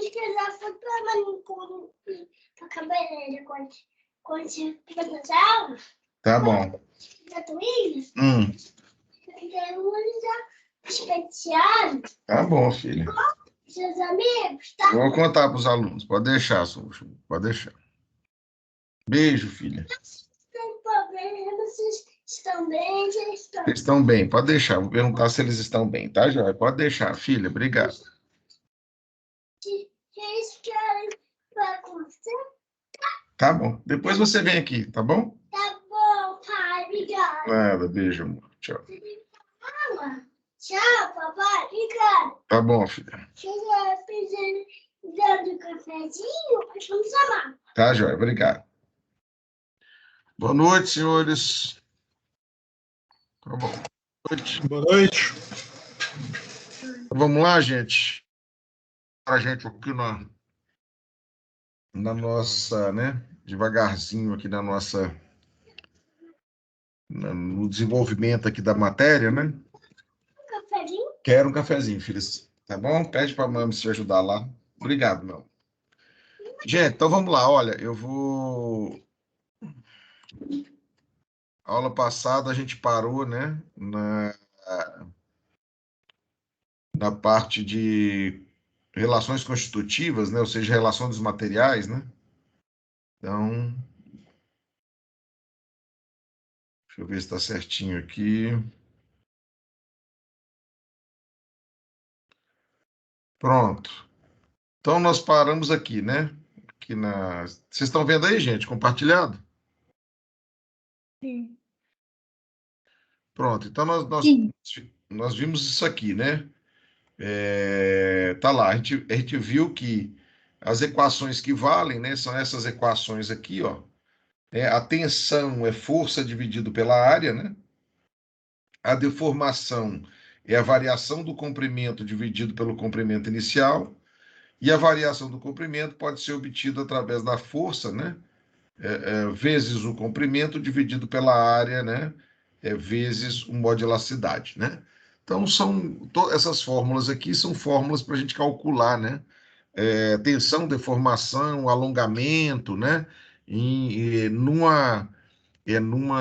que já foi para manicure, para cabeleireira, quando você vai nas aulas. Tá bom. Da Twilio. Tem um especial. Tá bom, filha. Seus amigos, tá? Vou contar para os alunos. Pode deixar, Xuxa. Pode deixar. Beijo, filha. Não tem problema, vocês estão bem, vocês estão Eles estão bem, pode deixar. Vou perguntar se eles estão bem, tá, Joia? Pode deixar, filha. Obrigado. Vocês querem falar com você? Tá bom. Depois você vem aqui, tá bom? Tá bom, pai, obrigado. Nada, beijo, amor. Tchau. Fala. Tchau, papai, obrigado. Tá bom, filha. Você já dando um cafezinho? Vamos chamar. Tá, Joia. Obrigado. Boa noite, senhores. Tá bom. Boa noite. Vamos lá, gente. A gente aqui na nossa, né? Devagarzinho aqui no desenvolvimento aqui da matéria, né? Um cafezinho? Quero um cafezinho, filha. Tá bom? Pede para a mãe se ajudar lá. Obrigado, meu. Gente, então vamos lá. Olha, eu vou... A aula passada a gente parou, né? Na parte de relações constitutivas, né? Ou seja, relação dos materiais, né? Então, deixa eu ver se está certinho aqui. Pronto. Então, nós paramos aqui, né? Vocês estão vendo aí, gente? Compartilhado? Sim. Pronto. Então, Sim. nós vimos isso aqui, né? Tá lá. A gente viu que as equações que valem, né? São essas equações aqui, ó. A tensão é força dividido pela área, né? A deformação é a variação do comprimento dividido pelo comprimento inicial. E a variação do comprimento pode ser obtida através da força, né? Vezes o comprimento dividido pela área, né? Vezes o modo de elasticidade, né? Então, essas fórmulas aqui são fórmulas para a gente calcular, né? Tensão, deformação, alongamento, né?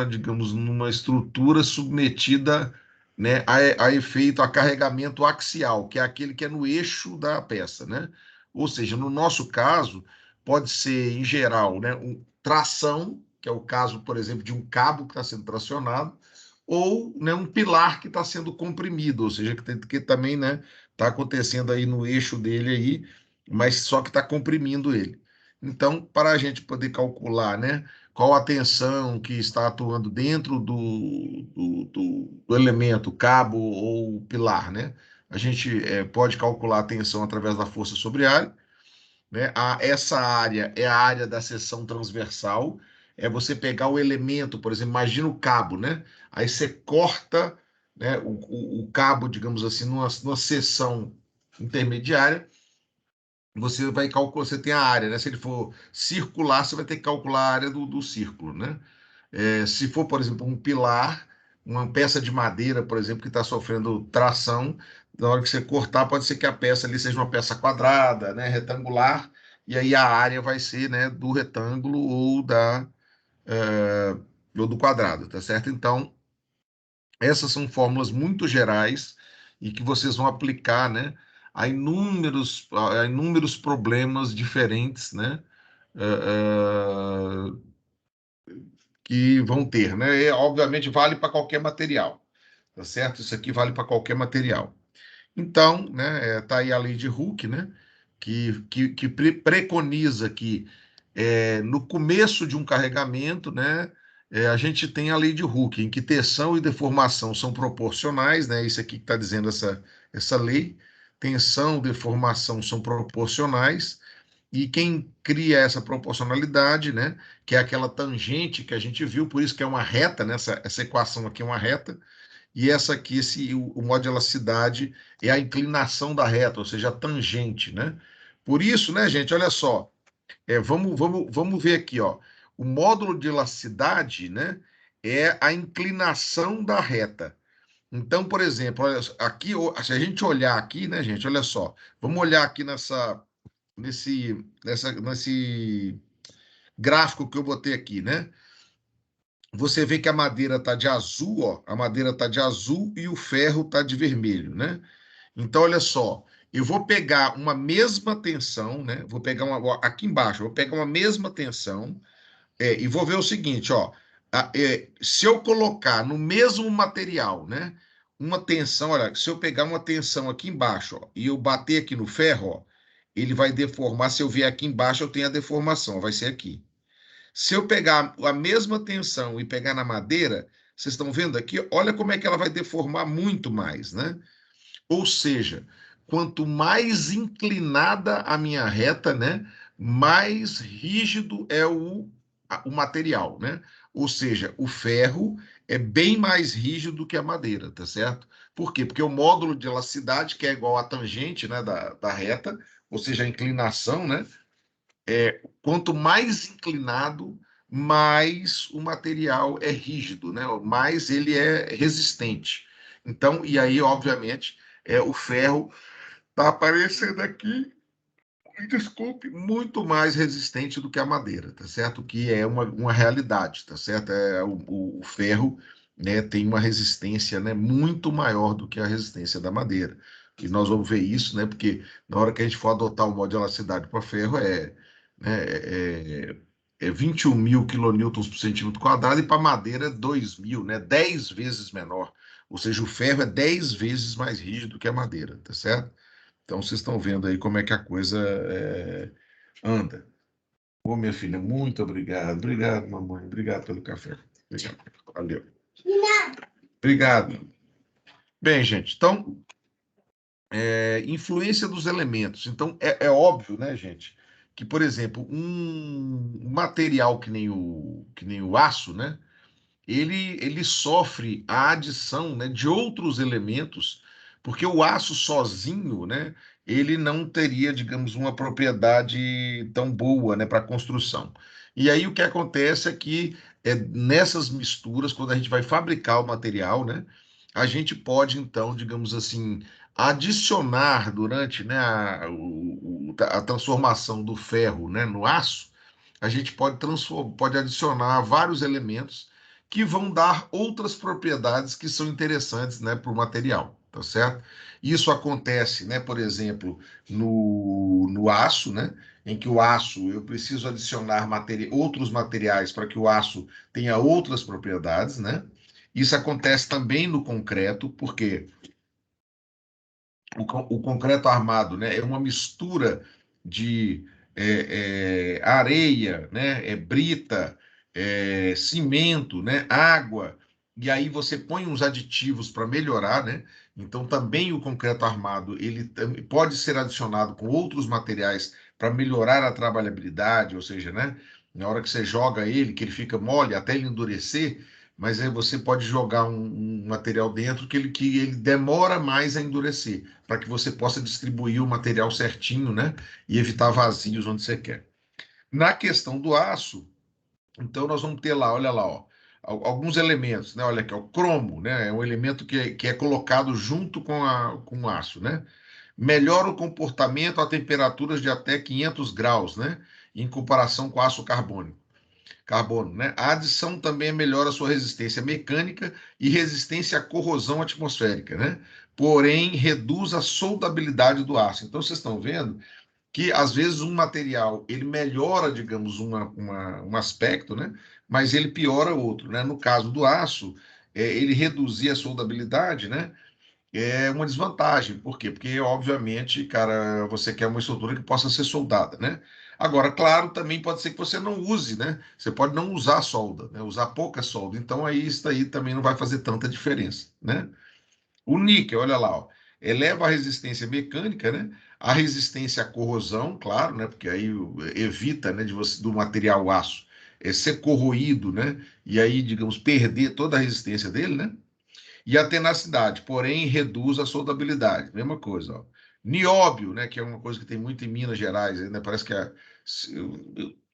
Digamos, numa estrutura submetida, né, a efeito, a carregamento axial, que é aquele que é no eixo da peça, né? Ou seja, no nosso caso, pode ser, em geral, né, tração, que é o caso, por exemplo, de um cabo que está sendo tracionado, ou, né, um pilar que está sendo comprimido, ou seja, que também, né, está acontecendo aí no eixo dele aí, mas só que está comprimindo ele. Então, para a gente poder calcular, né, qual a tensão que está atuando dentro do elemento, cabo ou pilar, né? A gente pode calcular a tensão através da força sobre área, né? Essa área é a área da seção transversal, é você pegar o elemento, por exemplo, imagina o cabo, né? Aí você corta, né, o cabo, digamos assim, numa seção intermediária, você vai calcular, você tem a área, né? Se ele for circular, você vai ter que calcular a área do círculo, né? Se for, por exemplo, um pilar, uma peça de madeira, por exemplo, que está sofrendo tração, na hora que você cortar, pode ser que a peça ali seja uma peça quadrada, né, retangular, e aí a área vai ser, né, do retângulo ou do quadrado, tá certo? Então, essas são fórmulas muito gerais e que vocês vão aplicar, né, a inúmeros problemas diferentes, né, que vão ter, né? E, obviamente, vale para qualquer material, tá certo? Isso aqui vale para qualquer material. Então, né, tá aí a lei de Hooke, né, que preconiza que no começo de um carregamento, né, a gente tem a lei de Hooke, em que tensão e deformação são proporcionais, né? Isso aqui que está dizendo essa lei. Tensão e deformação são proporcionais, e quem cria essa proporcionalidade, né, que é aquela tangente que a gente viu, por isso que é uma reta, né, essa equação aqui é uma reta, e essa aqui, o modo de elasticidade é a inclinação da reta, ou seja, a tangente, né? Por isso, né, gente, olha só, vamos ver aqui, ó, o módulo de elasticidade, né, é a inclinação da reta. Então, por exemplo, olha, aqui, se a gente olhar aqui, né, gente, olha só, vamos olhar aqui nesse gráfico que eu botei aqui, né? Você vê que a madeira está de azul, ó, a madeira está de azul e o ferro está de vermelho, né? Então, olha só, eu vou pegar uma mesma tensão, né? Vou pegar aqui embaixo, eu vou pegar uma mesma tensão, e vou ver o seguinte, ó, se eu colocar no mesmo material, né? Uma tensão, olha, se eu pegar uma tensão aqui embaixo, ó, e eu bater aqui no ferro, ó, ele vai deformar. Se eu vier aqui embaixo, eu tenho a deformação, vai ser aqui. Se eu pegar a mesma tensão e pegar na madeira, vocês estão vendo aqui, olha como é que ela vai deformar muito mais, né? Ou seja, quanto mais inclinada a minha reta, né, mais rígido é o material, né? Ou seja, o ferro é bem mais rígido do que a madeira, tá certo? Por quê? Porque o módulo de elasticidade, que é igual à tangente, né, da reta, ou seja, a inclinação, né? Quanto mais inclinado, mais o material é rígido, né? Mais ele é resistente. Então, e aí, obviamente, o ferro está aparecendo aqui, me desculpe, muito mais resistente do que a madeira, tá certo? Que é uma realidade, tá certo? O ferro, né, tem uma resistência, né, muito maior do que a resistência da madeira. E nós vamos ver isso, né? Porque na hora que a gente for adotar o modo de elasticidade para ferro, né, 21 mil quilonewtons por centímetro quadrado, e para madeira 2.000, né? 10 vezes menor. Ou seja, o ferro é 10 vezes mais rígido que a madeira, tá certo? Então, vocês estão vendo aí como é que a coisa anda. Ô, minha filha, muito obrigado. Obrigado, mamãe. Obrigado pelo café. Obrigado. Valeu. Obrigado. Bem, gente, então, influência dos elementos. Então, é óbvio, né, gente, que, por exemplo, um material que nem o aço, né, ele sofre a adição, né, de outros elementos, porque o aço sozinho, né, ele não teria, digamos, uma propriedade tão boa, né, para construção. E aí o que acontece é que nessas misturas, quando a gente vai fabricar o material, né, a gente pode então, digamos assim, adicionar durante, né, a transformação do ferro, né, no aço, a gente pode adicionar vários elementos que vão dar outras propriedades que são interessantes, né, para o material, tá certo? Isso acontece, né, por exemplo, no aço, né, em que o aço eu preciso adicionar outros materiais para que o aço tenha outras propriedades, né? Isso acontece também no concreto, porque o concreto armado, né, é uma mistura de areia, né, brita, cimento, né, água, e aí você põe uns aditivos para melhorar, né? Então também o concreto armado ele pode ser adicionado com outros materiais para melhorar a trabalhabilidade, ou seja, né, na hora que você joga ele, que ele fica mole até ele endurecer, mas aí você pode jogar um material dentro que ele demora mais a endurecer, para que você possa distribuir o material certinho, né? E evitar vazios onde você quer. Na questão do aço, então nós vamos ter lá, olha lá, ó, alguns elementos, né? Olha aqui, o cromo, né? É um elemento que é colocado junto com o aço, né? Melhora o comportamento a temperaturas de até 500 graus, né? Em comparação com aço carbônico. Carbono, né? A adição também melhora a sua resistência mecânica e resistência à corrosão atmosférica, né? Porém, reduz a soldabilidade do aço. Então, vocês estão vendo que, às vezes, um material, ele melhora, digamos, um aspecto, né? Mas ele piora outro, né? No caso do aço, ele reduzir a soldabilidade, né? É uma desvantagem. Por quê? Porque, obviamente, cara, você quer uma estrutura que possa ser soldada, né? Agora, claro, também pode ser que você não use, né? Você pode não usar solda, né? Usar pouca solda. Então, aí, isso aí também não vai fazer tanta diferença, né? O níquel, olha lá, ó, eleva a resistência mecânica, né? A resistência à corrosão, claro, né? Porque aí evita, né, do material aço ser corroído, né? E aí, digamos, perder toda a resistência dele, né? E a tenacidade, porém, reduz a soldabilidade. Mesma coisa, ó. Nióbio, né, que é uma coisa que tem muito em Minas Gerais, né, parece que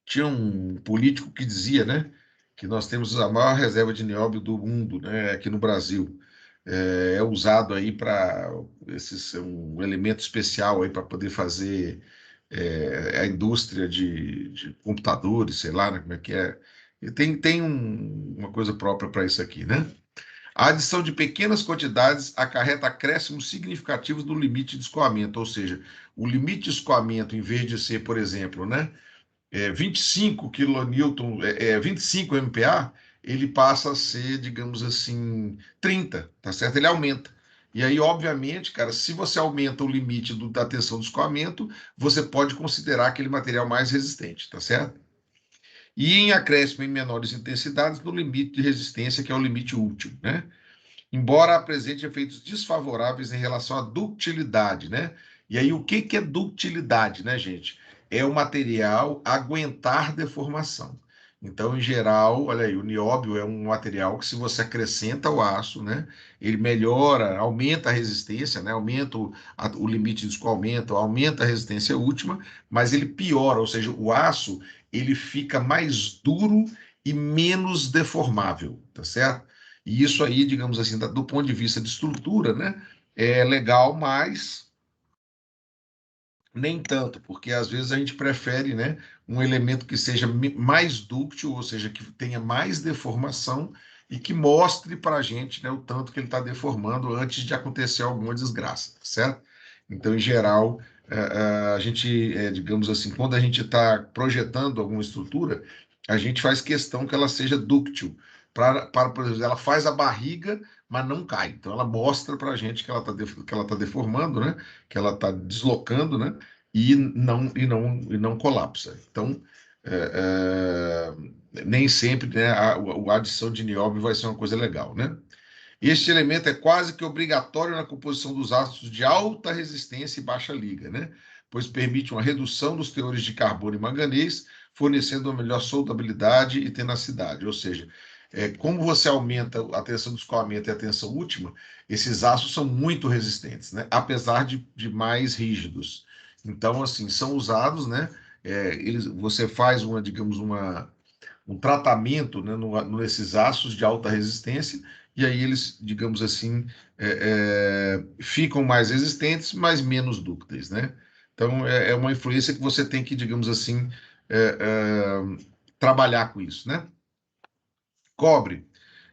tinha um político que dizia, né, que nós temos a maior reserva de nióbio do mundo, né, aqui no Brasil. É usado aí para um elemento especial aí para poder fazer a indústria de computadores, sei lá, né, como é que é. E tem uma coisa própria para isso aqui, né? A adição de pequenas quantidades acarreta acréscimos significativos no limite de escoamento, ou seja, o limite de escoamento, em vez de ser, por exemplo, né, 25 kilonewton, 25 MPa, ele passa a ser, digamos assim, 30, tá certo? Ele aumenta. E aí, obviamente, cara, se você aumenta o limite da tensão do escoamento, você pode considerar aquele material mais resistente, tá certo? E em acréscimo em menores intensidades no limite de resistência, que é o limite útil, né? Embora apresente efeitos desfavoráveis em relação à ductilidade, né? E aí, o que é ductilidade, né, gente? É o material aguentar deformação. Então, em geral, olha aí, o nióbio é um material que, se você acrescenta o aço, né, ele melhora, aumenta a resistência, né, aumenta o limite de escoamento, aumenta a resistência última, mas ele piora, ou seja, o aço ele fica mais duro e menos deformável, tá certo? E isso aí, digamos assim, do ponto de vista de estrutura, né, é legal, mas nem tanto, porque às vezes a gente prefere, né, um elemento que seja mais dúctil, ou seja, que tenha mais deformação e que mostre para a gente, né, o tanto que ele está deformando antes de acontecer alguma desgraça, certo? Então, em geral, a gente, digamos assim, quando a gente está projetando alguma estrutura, a gente faz questão que ela seja dúctil, por exemplo, ela faz a barriga, mas não cai. Então, ela mostra para a gente que ela está deformando, né? Que ela está deslocando, né? E não colapsa. Então, nem sempre, né, a adição de nióbio vai ser uma coisa legal, né? Este elemento é quase que obrigatório na composição dos ácidos de alta resistência e baixa liga, né? Pois permite uma redução dos teores de carbono e manganês, fornecendo uma melhor soldabilidade e tenacidade. Ou seja, como você aumenta a tensão do escoamento e a tensão última, esses aços são muito resistentes, né? Apesar de mais rígidos. Então, assim, são usados, né? Você faz digamos, um tratamento, né, nesses aços de alta resistência, e aí eles, digamos assim, ficam mais resistentes, mas menos dúcteis, né? Então, é uma influência que você tem que, digamos assim, trabalhar com isso, né? Cobre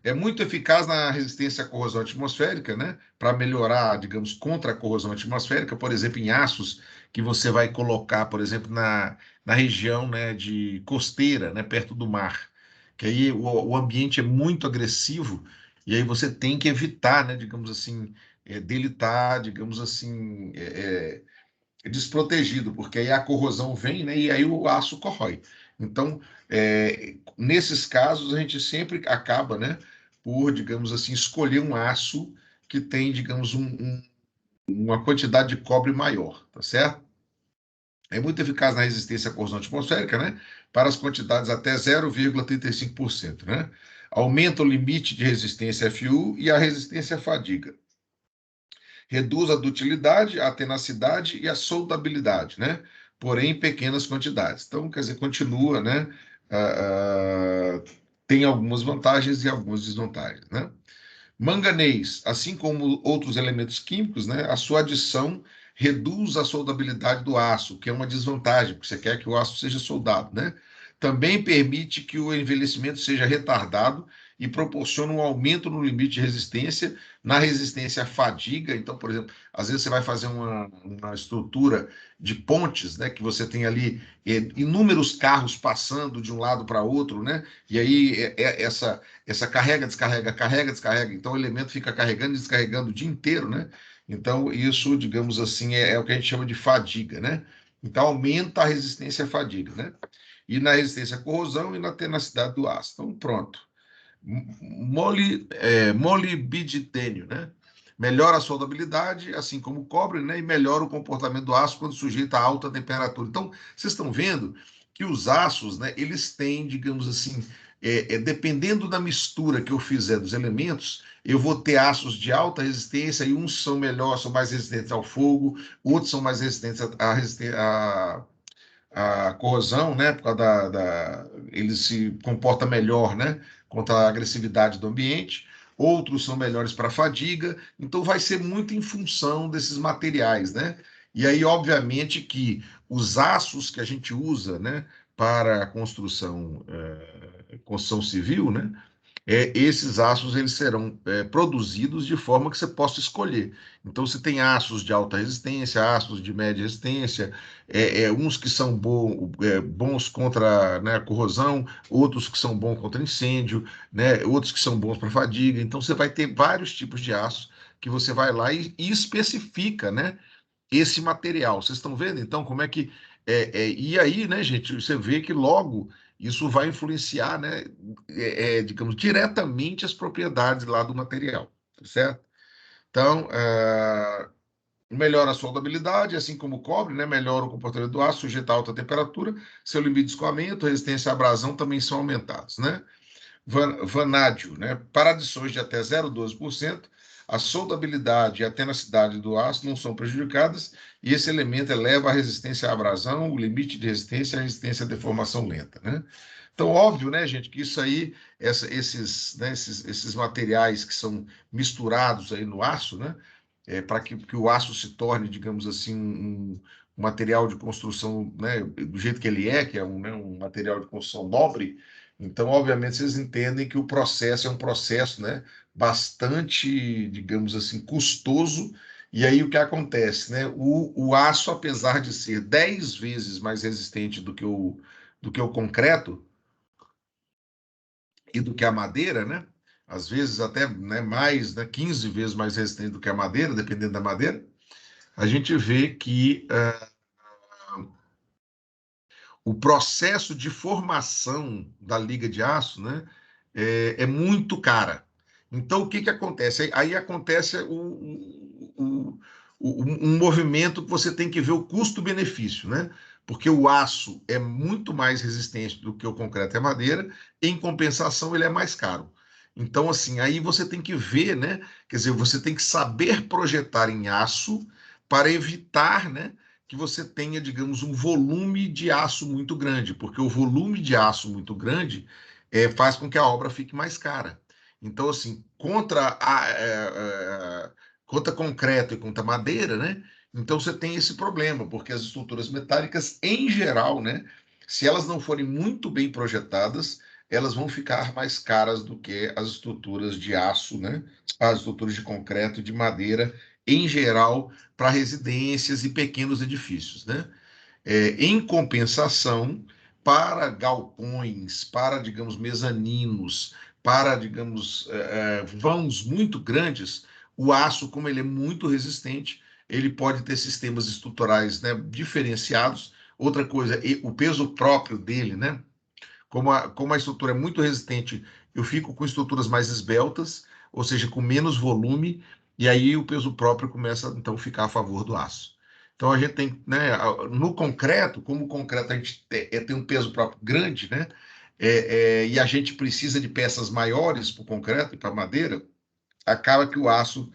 é muito eficaz na resistência à corrosão atmosférica, né? Para melhorar, digamos, contra a corrosão atmosférica, por exemplo, em aços que você vai colocar, por exemplo, na região, né, de costeira, né, perto do mar, que aí o ambiente é muito agressivo e aí você tem que evitar, né, digamos assim, dele estar, digamos assim, desprotegido, porque aí a corrosão vem, né, e aí o aço corrói. Então, nesses casos, a gente sempre acaba, né, por, digamos assim, escolher um aço que tem, digamos, uma quantidade de cobre maior, tá certo? É muito eficaz na resistência à corrosão atmosférica, né, para as quantidades até 0,35%, né? Aumenta o limite de resistência FU e a resistência à fadiga. Reduz a dutilidade, a tenacidade e a soldabilidade, né? Porém, em pequenas quantidades. Então, quer dizer, continua, né? Tem algumas vantagens e algumas desvantagens, né? Manganês, assim como outros elementos químicos, né? A sua adição reduz a soldabilidade do aço, que é uma desvantagem, porque você quer que o aço seja soldado, né? Também permite que o envelhecimento seja retardado e proporciona um aumento no limite de resistência, na resistência à fadiga. Então, por exemplo, às vezes você vai fazer uma estrutura de pontes, né, que você tem ali inúmeros carros passando de um lado para outro, né? E aí essa carrega, descarrega, carrega, descarrega. Então, o elemento fica carregando e descarregando o dia inteiro, né? Então, isso, digamos assim, é o que a gente chama de fadiga, né? Então, aumenta a resistência à fadiga, né? E na resistência à corrosão e na tenacidade do aço. Então, pronto. Molibdênio, né? Melhora a soldabilidade, assim como o cobre, né? E melhora o comportamento do aço quando sujeito a alta temperatura. Então, vocês estão vendo que os aços, né? Eles têm, digamos assim, dependendo da mistura que eu fizer dos elementos, eu vou ter aços de alta resistência e uns são melhores, são mais resistentes ao fogo, outros são mais resistentes a corrosão, né, por causa ele se comporta melhor, né, contra a agressividade do ambiente, outros são melhores para a fadiga, então vai ser muito em função desses materiais, né, E aí, obviamente, que os aços que a gente usa, né, para a construção civil, né, esses aços eles serão produzidos de forma que você possa escolher. Então, você tem aços de alta resistência, aços de média resistência, uns que são bons contra, né, corrosão, outros que são bons contra incêndio, né, outros que são bons para fadiga. Então, você vai ter vários tipos de aço que você vai lá e especifica, né, esse material. Vocês estão vendo, então, como é que. E aí, né, gente, você vê que logo isso vai influenciar, né, digamos, diretamente as propriedades lá do material, tá certo? Então, melhora a soldabilidade, assim como o cobre, né, melhora o comportamento do aço, sujeito a alta temperatura, seu limite de escoamento, resistência à abrasão também são aumentados, né? Vanádio, né? Para adições de até 0,12%, a soldabilidade e a tenacidade do aço não são prejudicadas e esse elemento eleva a resistência à abrasão, o limite de resistência e a resistência à deformação lenta, né? Então, óbvio, né, gente, que isso aí, esses materiais que são misturados aí no aço, né, para que o aço se torne, digamos assim, um material de construção, né, do jeito que ele que é um material de construção nobre. Então, obviamente, vocês entendem que o processo é um processo, né, bastante, digamos assim, custoso. E aí o que acontece, né? O aço, apesar de ser 10 vezes mais resistente do que o concreto e do que a madeira, né? Às vezes até, né, mais, né, 15 vezes mais resistente do que a madeira, dependendo da madeira, a gente vê que o processo de formação da liga de aço, né, é muito cara. Então, o que, que acontece? Aí acontece um movimento que você tem que ver o custo-benefício, né? Porque o aço é muito mais resistente do que o concreto e a madeira, em compensação, ele é mais caro. Então, assim, aí você tem que ver, né? Quer dizer, você tem que saber projetar em aço para evitar, né, que você tenha, digamos, um volume de aço muito grande, porque o volume de aço muito grande faz com que a obra fique mais cara. Então, assim, contra concreto e contra madeira, né? Então você tem esse problema, porque as estruturas metálicas, em geral, né, se elas não forem muito bem projetadas, elas vão ficar mais caras do que as estruturas de aço, né? As estruturas de concreto e de madeira, em geral, para residências e pequenos edifícios, né? Em compensação, para galpões, para, digamos, mezaninos, para, digamos, vãos muito grandes, o aço, como ele é muito resistente, ele pode ter sistemas estruturais, né, diferenciados. Outra coisa, o peso próprio dele, né? Como a estrutura é muito resistente, eu fico com estruturas mais esbeltas, ou seja, com menos volume, e aí o peso próprio começa, então, a ficar a favor do aço. Então, a gente tem, né, no concreto, como o concreto a gente tem um peso próprio grande, né, e a gente precisa de peças maiores para o concreto e para a madeira, acaba que o aço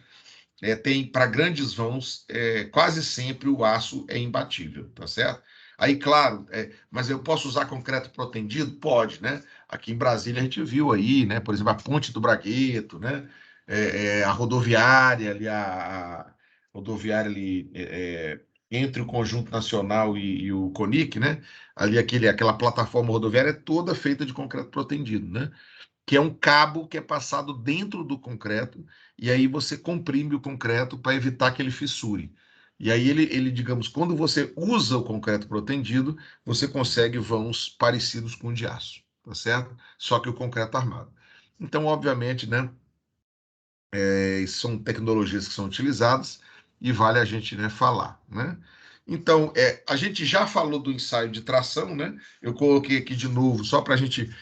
tem para grandes vãos, quase sempre o aço é imbatível, tá certo? Aí, claro, mas eu posso usar concreto protendido? Pode, né? Aqui em Brasília a gente viu aí, né? Por exemplo, a Ponte do Bragueto, né? A rodoviária ali, a rodoviária ali entre o Conjunto Nacional e o CONIC, né? Ali aquela plataforma rodoviária é toda feita de concreto protendido, né? Que é um cabo que é passado dentro do concreto, e aí você comprime o concreto para evitar que ele fissure. E aí digamos, quando você usa o concreto protendido, você consegue vãos parecidos com o de aço, tá certo? Só que o concreto armado. Então, obviamente, né, são tecnologias que são utilizadas e vale a gente, né, falar, né? Então, a gente já falou do ensaio de tração, né? Eu coloquei aqui de novo, só para a gente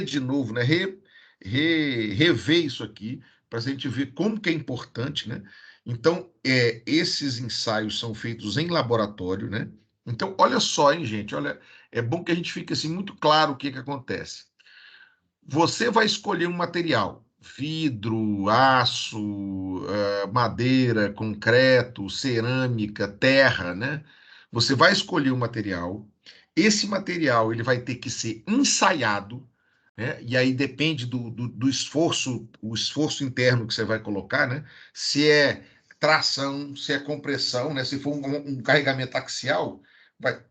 de novo, né? Rever isso aqui, para a gente ver como que é importante, né? Então, esses ensaios são feitos em laboratório, né? Então, olha só, hein, gente? Olha, é bom que a gente fique assim muito claro o que que acontece. Você vai escolher um material, vidro, aço, madeira, concreto, cerâmica, terra, né? Você vai escolher um material. Esse material ele vai ter que ser ensaiado, né? E aí depende do esforço, o esforço interno que você vai colocar, né? Se é tração, se é compressão, né? Se for um carregamento axial,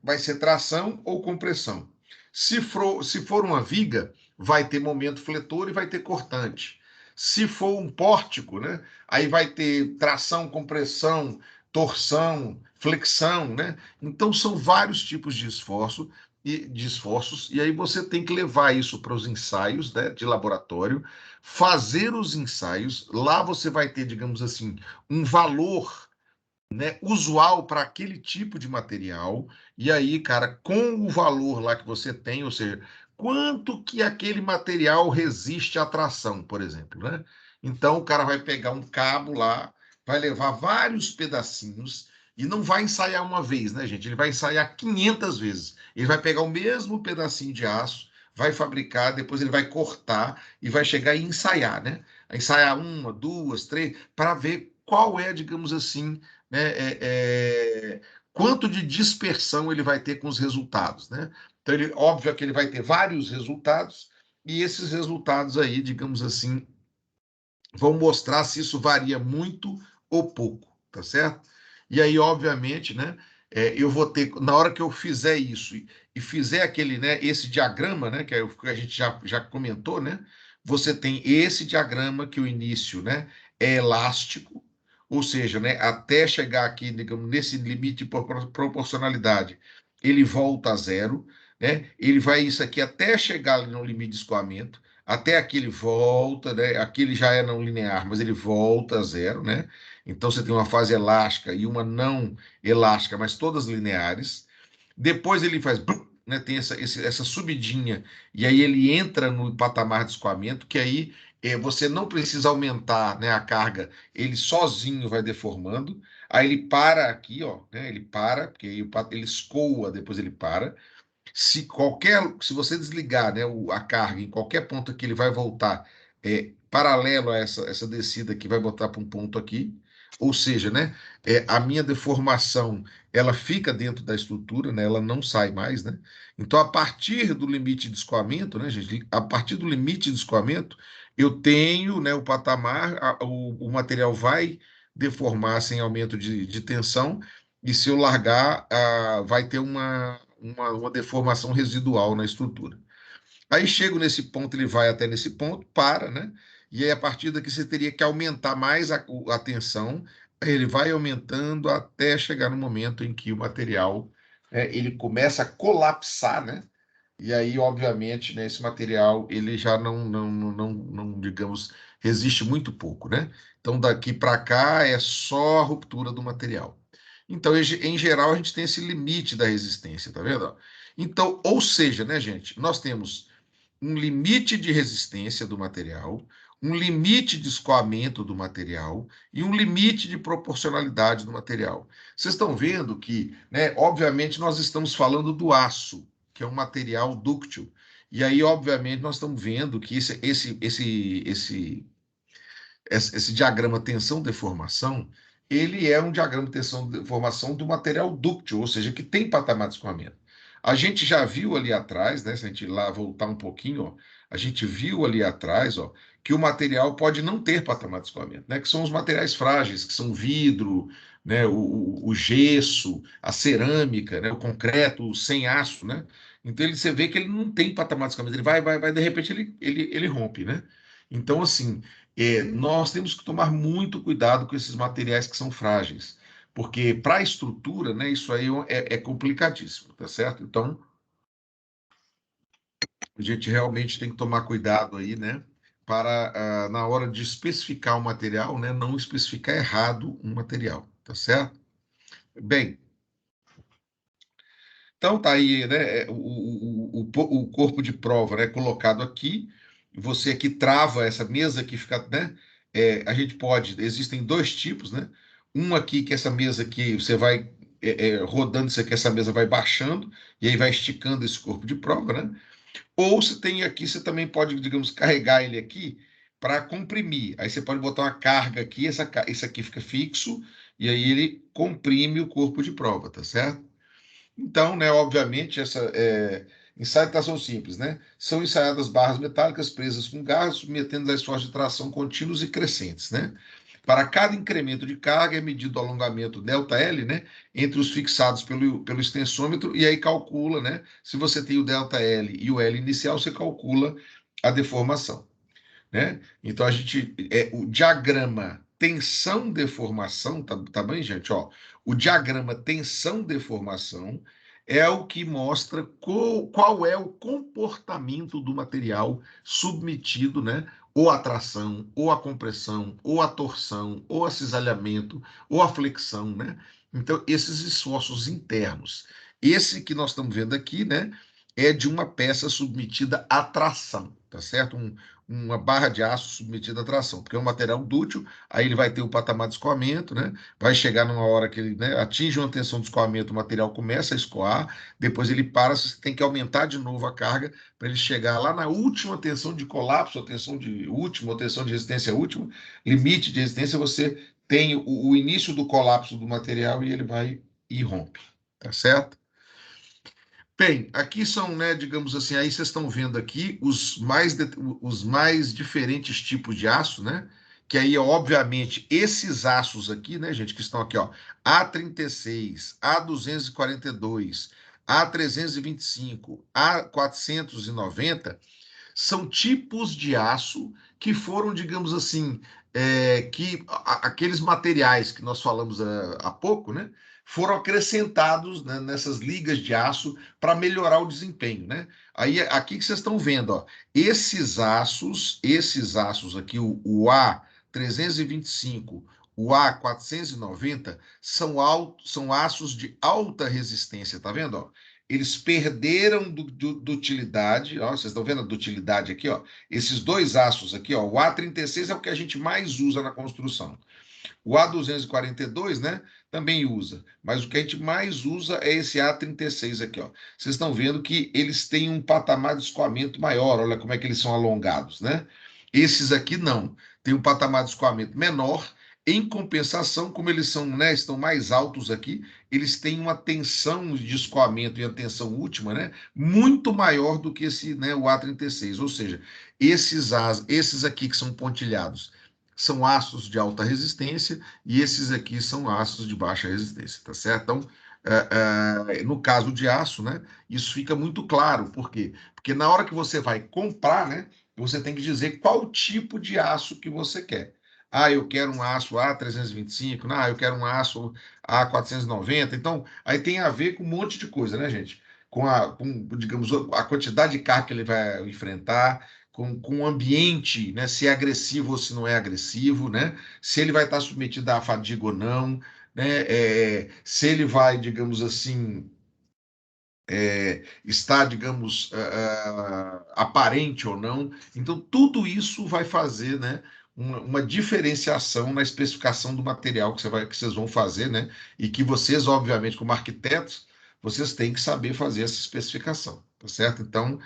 vai ser tração ou compressão. Se for uma viga, vai ter momento fletor e vai ter cortante. Se for um pórtico, né? Aí vai ter tração, compressão, torção, flexão, né? Então são vários tipos de esforços, e aí você tem que levar isso para os ensaios, né, de laboratório, fazer os ensaios. Lá você vai ter, digamos assim, um valor, né, usual para aquele tipo de material. E aí, cara, com o valor lá que você tem, ou seja, quanto que aquele material resiste à tração, por exemplo, né? Então o cara vai pegar um cabo lá, vai levar vários pedacinhos e não vai ensaiar uma vez, né, gente? Ele vai ensaiar 500 vezes. Ele vai pegar o mesmo pedacinho de aço, vai fabricar, depois ele vai cortar e vai chegar e ensaiar, né? Ensaiar uma, duas, três, para ver qual é, digamos assim, né, quanto de dispersão ele vai ter com os resultados, né? Então, óbvio que ele vai ter vários resultados, e esses resultados aí, digamos assim, vão mostrar se isso varia muito ou pouco, tá certo? E aí, obviamente, né, eu vou ter, na hora que eu fizer isso e fizer aquele, né, esse diagrama, né, que a gente já comentou, né, você tem esse diagrama que o início, né, é elástico, ou seja, né, até chegar aqui, digamos, nesse limite de proporcionalidade, ele volta a zero, né, ele vai isso aqui até chegar ali no limite de escoamento, até aqui ele volta, né? Aqui ele já é não linear, mas ele volta a zero, né? Então você tem uma fase elástica e uma não elástica, mas todas lineares. Depois ele faz, né? Tem essa subidinha, e aí ele entra no patamar de escoamento, que aí você não precisa aumentar, né, a carga, ele sozinho vai deformando. Aí ele para aqui, ó, né? Ele para, porque aí ele escoa, depois ele para. Se você desligar, né, a carga em qualquer ponto que ele vai voltar paralelo a essa descida que vai botar para um ponto aqui, ou seja, né, a minha deformação ela fica dentro da estrutura, né, ela não sai mais, né? Então a partir do limite de escoamento, né, gente, a partir do limite de escoamento eu tenho, né, o patamar, o material vai deformar sem aumento de tensão, e se eu largar, vai ter uma deformação residual na estrutura. Aí chego nesse ponto, ele vai até nesse ponto, para, né? E aí, a partir daqui, você teria que aumentar mais a tensão, ele vai aumentando até chegar no momento em que o material ele começa a colapsar, né? E aí, obviamente, né, esse material ele já não, digamos, resiste muito pouco, né? Então, daqui para cá é só a ruptura do material. Então, em geral, a gente tem esse limite da resistência, tá vendo? Então, ou seja, né, gente, nós temos um limite de resistência do material, um limite de escoamento do material e um limite de proporcionalidade do material. Vocês estão vendo que, né, obviamente, nós estamos falando do aço, que é um material dúctil. E aí, obviamente, nós estamos vendo que esse diagrama tensão-deformação, ele é um diagrama de tensão-deformação do material dúctil, ou seja, que tem patamar de escoamento. A gente já viu ali atrás, né, se a gente lá voltar um pouquinho, ó, a gente viu ali atrás, ó, que o material pode não ter patamar de escoamento, né, que são os materiais frágeis, que são vidro, né, o gesso, a cerâmica, né, o concreto sem aço, né? Então você vê que ele não tem patamar de escoamento, ele vai, de repente ele rompe, né? Então, assim, nós temos que tomar muito cuidado com esses materiais que são frágeis, porque para a estrutura, né, isso aí é complicadíssimo, tá certo? Então, a gente realmente tem que tomar cuidado aí, né, para, na hora de especificar o material, né, não especificar errado um material, tá certo? Bem, então tá aí, né, o corpo de prova, né, colocado aqui, você aqui trava essa mesa que fica, né, a gente pode, existem dois tipos, né, um aqui que essa mesa aqui, você vai rodando isso aqui, essa mesa vai baixando, e aí vai esticando esse corpo de prova, né, ou você tem aqui, você também pode, digamos, carregar ele aqui para comprimir, aí você pode botar uma carga aqui, esse aqui fica fixo, e aí ele comprime o corpo de prova, tá certo? Então, né, obviamente, ensaiação simples, né? São ensaiadas barras metálicas presas com garras, submetendo a esforços de tração contínuos e crescentes, né? Para cada incremento de carga é medido o alongamento ΔL, né, entre os fixados pelo extensômetro, e aí calcula, né, se você tem o ΔL e o L inicial, você calcula a deformação, né? Então, o diagrama tensão-deformação, tá bem, gente? Ó, o diagrama tensão-deformação é o que mostra qual é o comportamento do material submetido, né? Ou à tração, ou à compressão, ou à torção, ou a cisalhamento, ou à flexão, né? Então, esses esforços internos. Esse que nós estamos vendo aqui, né? É de uma peça submetida à tração, tá certo? Uma barra de aço submetida à tração, porque é um material dúctil, aí ele vai ter o patamar de escoamento, né? Vai chegar numa hora que ele, né, atinge uma tensão de escoamento, o material começa a escoar, depois ele para, você tem que aumentar de novo a carga para ele chegar lá na última tensão de colapso, a tensão de última, ou tensão de resistência última, limite de resistência, você tem o início do colapso do material e ele vai e rompe, tá certo? Bem, aqui são, né, digamos assim, aí vocês estão vendo aqui os mais diferentes tipos de aço, né? Que aí, obviamente, esses aços aqui, né, gente, que estão aqui, ó, A36, A242, A325, A490, são tipos de aço que foram, digamos assim, aqueles materiais que nós falamos há pouco, né, foram acrescentados, né, nessas ligas de aço para melhorar o desempenho, né? Aí aqui que vocês estão vendo, ó, esses aços aqui, o A325, o A490 são aços de alta resistência, tá vendo, ó? Eles perderam dutilidade, ó, vocês estão vendo a dutilidade aqui, ó, esses dois aços aqui, ó, o A36 é o que a gente mais usa na construção. O A242, né, também usa, mas o que a gente mais usa é esse A36 aqui, ó. Vocês estão vendo que eles têm um patamar de escoamento maior, olha como é que eles são alongados, né? Esses aqui não, tem um patamar de escoamento menor. Em compensação, como eles são, né, estão mais altos aqui, eles têm uma tensão de escoamento e a tensão última, né, muito maior do que esse, né, o A36. Ou seja, esses aqui que são pontilhados são aços de alta resistência e esses aqui são aços de baixa resistência, tá certo? Então, no caso de aço, né, isso fica muito claro. Por quê? Porque na hora que você vai comprar, né, você tem que dizer qual tipo de aço que você quer. Ah, eu quero um aço A325, ah, eu quero um aço A490. Então, aí tem a ver com um monte de coisa, né, gente? Digamos, a quantidade de carga que ele vai enfrentar, com o ambiente, né? Se é agressivo ou se não é agressivo, né? Se ele vai estar submetido à fadiga ou não, né? Se ele vai, digamos assim, estar, digamos, aparente ou não. Então, tudo isso vai fazer, né, uma diferenciação na especificação do material que vocês vão fazer, né? E que vocês, obviamente, como arquitetos, vocês têm que saber fazer essa especificação, tá certo? Então,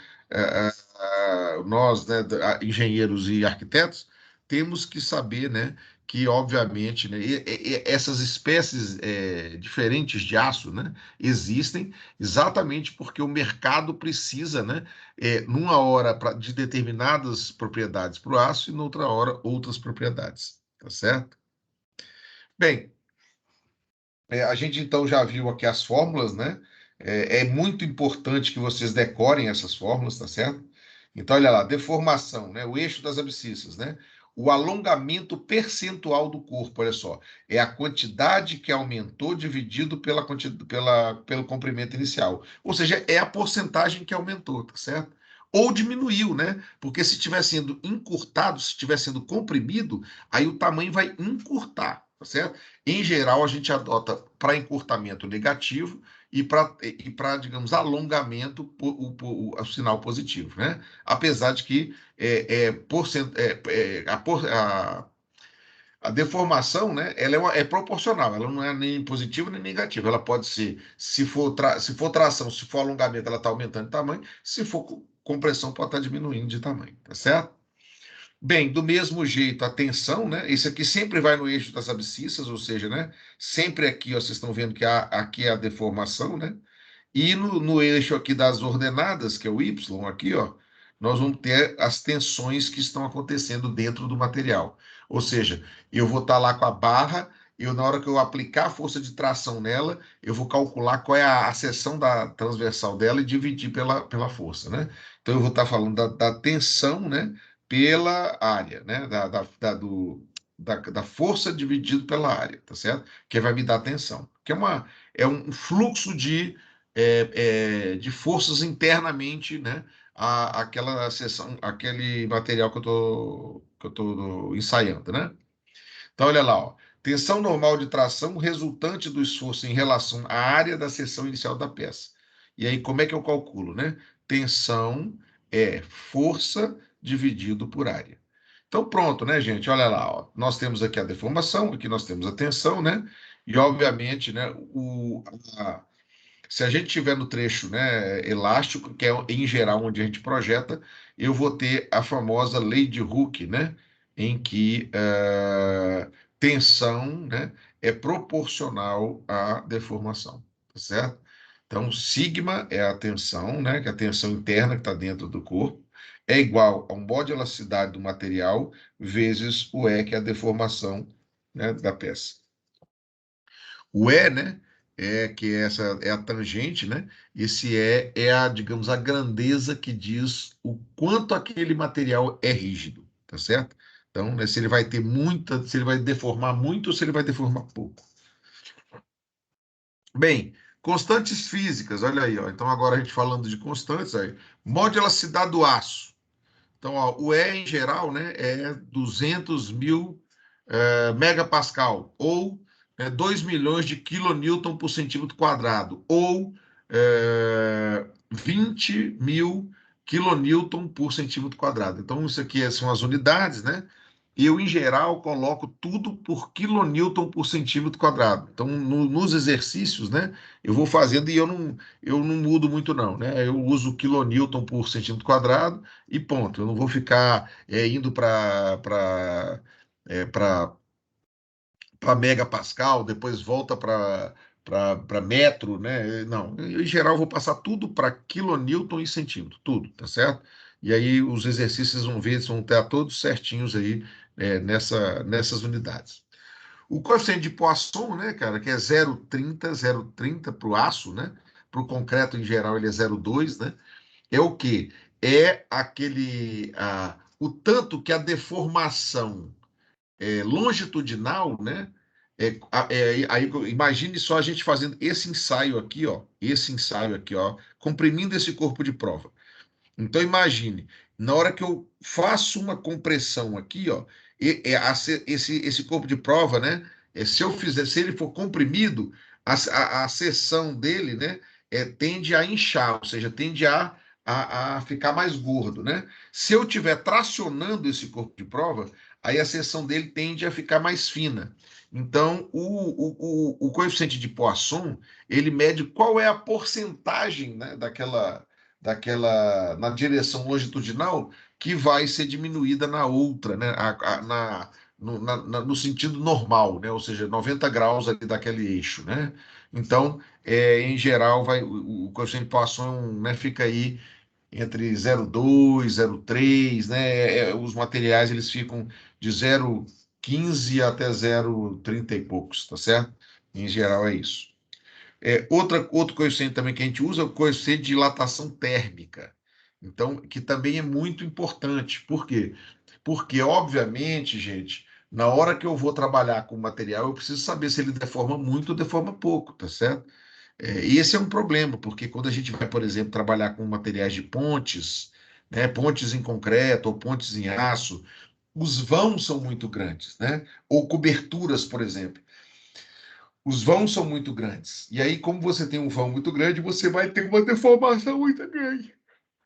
nós, né, engenheiros e arquitetos, temos que saber, né, que, obviamente, né, essas espécies diferentes de aço, né, existem exatamente porque o mercado precisa, né, numa hora de determinadas propriedades para o aço e noutra hora outras propriedades, tá certo? Bem, a gente então já viu aqui as fórmulas, né? É muito importante que vocês decorem essas fórmulas, tá certo? Então, olha lá, deformação, né? O eixo das abscissas, né? O alongamento percentual do corpo, olha só, é a quantidade que aumentou dividido pelo comprimento inicial. Ou seja, é a porcentagem que aumentou, tá certo? Ou diminuiu, né? Porque se estiver sendo encurtado, se estiver sendo comprimido, aí o tamanho vai encurtar, tá certo? Em geral, a gente adota para encurtamento negativo e para, digamos, alongamento o sinal positivo, né? Apesar de que a deformação, né, ela é proporcional, ela não é nem positiva nem negativa. Ela pode ser, se for tração, se for alongamento, ela está aumentando de tamanho, se for compressão, pode estar diminuindo de tamanho, tá certo? Bem, do mesmo jeito, a tensão, né? Isso aqui sempre vai no eixo das abscissas, ou seja, né? Sempre aqui, ó, vocês estão vendo que aqui é a deformação, né? E no eixo aqui das ordenadas, que é o Y, aqui, ó, nós vamos ter as tensões que estão acontecendo dentro do material. Ou seja, eu vou estar lá com a barra, na hora que eu aplicar a força de tração nela, eu vou calcular qual é a seção da transversal dela e dividir pela força, né? Então, eu vou estar falando da tensão, né? Pela área, né? Da força dividido pela área, tá certo? Que vai me dar tensão. Que é um fluxo de forças internamente, né? Aquela seção, aquele material que eu tô ensaiando, né? Então, olha lá, ó. Tensão normal de tração resultante do esforço em relação à área da seção inicial da peça. E aí, como é que eu calculo, né? Tensão é força dividido por área. Então, pronto, né, gente? Olha lá, ó. Nós temos aqui a deformação, aqui nós temos a tensão, né? E, obviamente, né, se a gente tiver no trecho, né, elástico, que é em geral onde a gente projeta, eu vou ter a famosa lei de Hooke, né, em que tensão, né, é proporcional à deformação, tá certo? Então, sigma é a tensão, né, que é a tensão interna que está dentro do corpo, é igual a um modo de elasticidade do material vezes o E, que é a deformação, né, da peça. O E, né, que essa é a tangente, né? Esse é a, digamos, a grandeza que diz o quanto aquele material é rígido, tá certo? Então, né, se ele vai ter muita, se ele vai deformar muito ou se ele vai deformar pouco. Bem, constantes físicas, olha aí, ó. Então agora a gente falando de constantes aí, modularidade do aço. Então, ó, o E em geral, né, é 200.000 megapascal, ou 2 milhões de quilonewton por centímetro quadrado, ou 20.000 quilonewton por centímetro quadrado. Então, isso aqui são as unidades, né? Eu, em geral, coloco tudo por quilonewton por centímetro quadrado. Então, nos exercícios, né, eu vou fazendo e eu não mudo muito, não, né? Eu uso quilonewton por centímetro quadrado e ponto. Eu não vou ficar indo para megapascal, depois volta para metro, né? Não, em geral, eu vou passar tudo para quilonewton e centímetro, tudo, tá certo? E aí os exercícios vão estar todos certinhos aí nessas unidades. O coeficiente de Poisson, né, cara, que é 0,30 para o aço, né? Para o concreto, em geral, ele é 0,2, né? É o quê? É o tanto que a deformação longitudinal, né? Aí imagine só a gente fazendo esse ensaio aqui, ó, comprimindo esse corpo de prova. Então imagine, na hora que eu faço uma compressão aqui, ó, esse corpo de prova, né? Se ele for comprimido, a seção dele, né? Tende a inchar, ou seja, tende a ficar mais gordo, né? Se eu estiver tracionando esse corpo de prova, aí a seção dele tende a ficar mais fina. Então, o coeficiente de Poisson, ele mede qual é a porcentagem, né, na direção longitudinal que vai ser diminuída na outra, né? No sentido normal, né? Ou seja, 90 graus ali daquele eixo, né? Então, em geral, o coeficiente de Poisson, né, fica aí entre 0,2, 0,3, né? Os materiais eles ficam de 0,15 até 0,30 e poucos, tá certo? Em geral é isso. Outro coeficiente também que a gente usa é o coeficiente de dilatação térmica. Então, que também é muito importante. Por quê? Porque, obviamente, gente, na hora que eu vou trabalhar com o material, eu preciso saber se ele deforma muito ou deforma pouco, tá certo? E esse é um problema, porque quando a gente vai, por exemplo, trabalhar com materiais de pontes, né, pontes em concreto ou pontes em aço, os vãos são muito grandes, né? Ou coberturas, por exemplo. Os vãos são muito grandes. E aí, como você tem um vão muito grande, você vai ter uma deformação muito grande.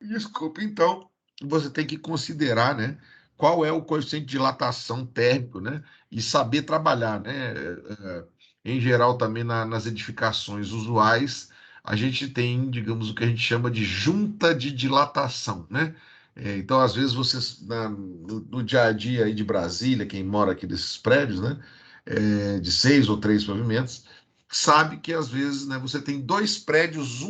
Desculpa, então, você tem que considerar, né, qual é o coeficiente de dilatação térmico, né, e saber trabalhar, né. Em geral, também nas edificações usuais, a gente tem, digamos, o que a gente chama de junta de dilatação, né. Então, às vezes, no dia a dia aí de Brasília, quem mora aqui desses prédios, né, de 6 ou 3 pavimentos, sabe que às vezes, né, você tem dois prédios,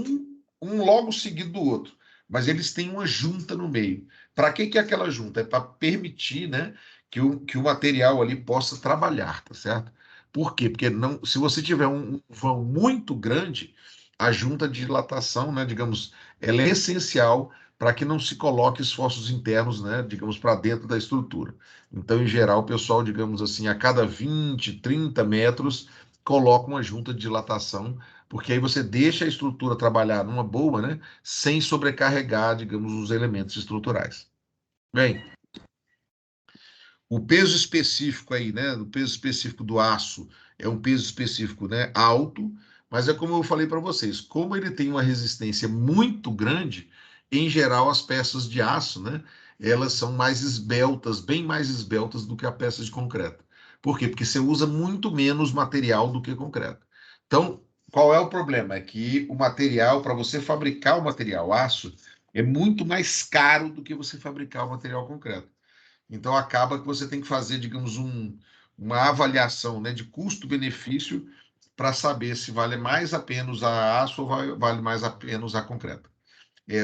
um logo seguido do outro, mas eles têm uma junta no meio. Para que é aquela junta? É para permitir, né, que o material ali possa trabalhar, tá certo? Por quê? Porque não, se você tiver um vão muito grande, a junta de dilatação, né, digamos, ela é essencial para que não se coloque esforços internos, né, digamos, para dentro da estrutura. Então, em geral, o pessoal, digamos assim, a cada 20, 30 metros, coloca uma junta de dilatação, porque aí você deixa a estrutura trabalhar numa boa, né, sem sobrecarregar, digamos, os elementos estruturais. Bem, o peso específico aí, né? O peso específico do aço é um peso específico, né? Alto, mas é como eu falei para vocês, como ele tem uma resistência muito grande, em geral as peças de aço, né? Elas são mais esbeltas, bem mais esbeltas do que a peça de concreto. Por quê? Porque você usa muito menos material do que concreto. Então, qual é o problema? É que o material, para você fabricar o material aço, é muito mais caro do que você fabricar o material concreto. Então, acaba que você tem que fazer, digamos, uma avaliação, né, de custo-benefício para saber se vale mais a pena usar aço ou vale mais a pena usar concreto.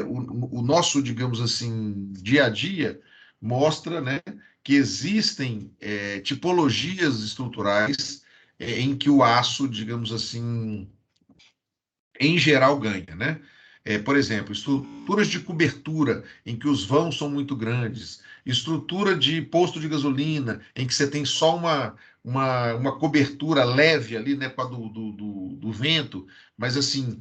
O nosso, digamos assim, dia a dia mostra, né, que existem tipologias estruturais em que o aço, digamos assim, em geral ganha, né? Por exemplo, estruturas de cobertura em que os vãos são muito grandes, estrutura de posto de gasolina em que você tem só uma cobertura leve ali, né, com a do vento, mas assim,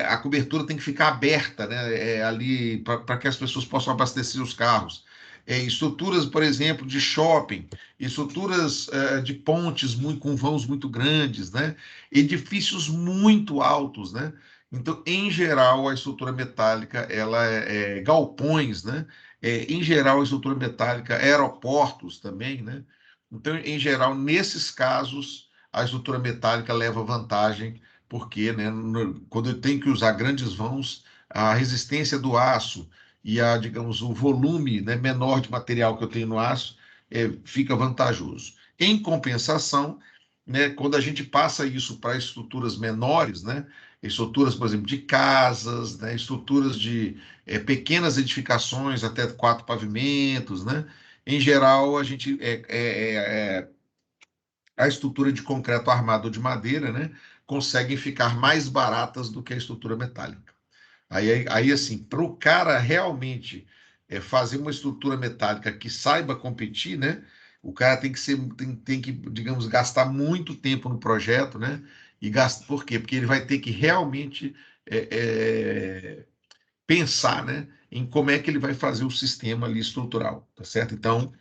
a cobertura tem que ficar aberta, né, ali para que as pessoas possam abastecer os carros. Estruturas, por exemplo, de shopping, estruturas de pontes com vãos muito grandes, né? Edifícios muito altos, né? Então, em geral, a estrutura metálica, ela galpões, né? Em geral, a estrutura metálica, aeroportos também, né? Então, em geral, nesses casos, a estrutura metálica leva vantagem, porque, né, quando eu tenho que usar grandes vãos, a resistência do aço e digamos, o volume, né, menor de material que eu tenho no aço fica vantajoso. Em compensação, né, quando a gente passa isso para estruturas menores, né, estruturas, por exemplo, de casas, né, estruturas de pequenas edificações, até 4 pavimentos, né? Em geral, a estrutura de concreto armado ou de madeira, né, conseguem ficar mais baratas do que a estrutura metálica. Aí assim, para o cara realmente fazer uma estrutura metálica que saiba competir, né? O cara tem que, digamos, gastar muito tempo no projeto, né? Por quê? Porque ele vai ter que realmente é, é, pensar, né, em como é que ele vai fazer o sistema ali estrutural, tá certo? Então,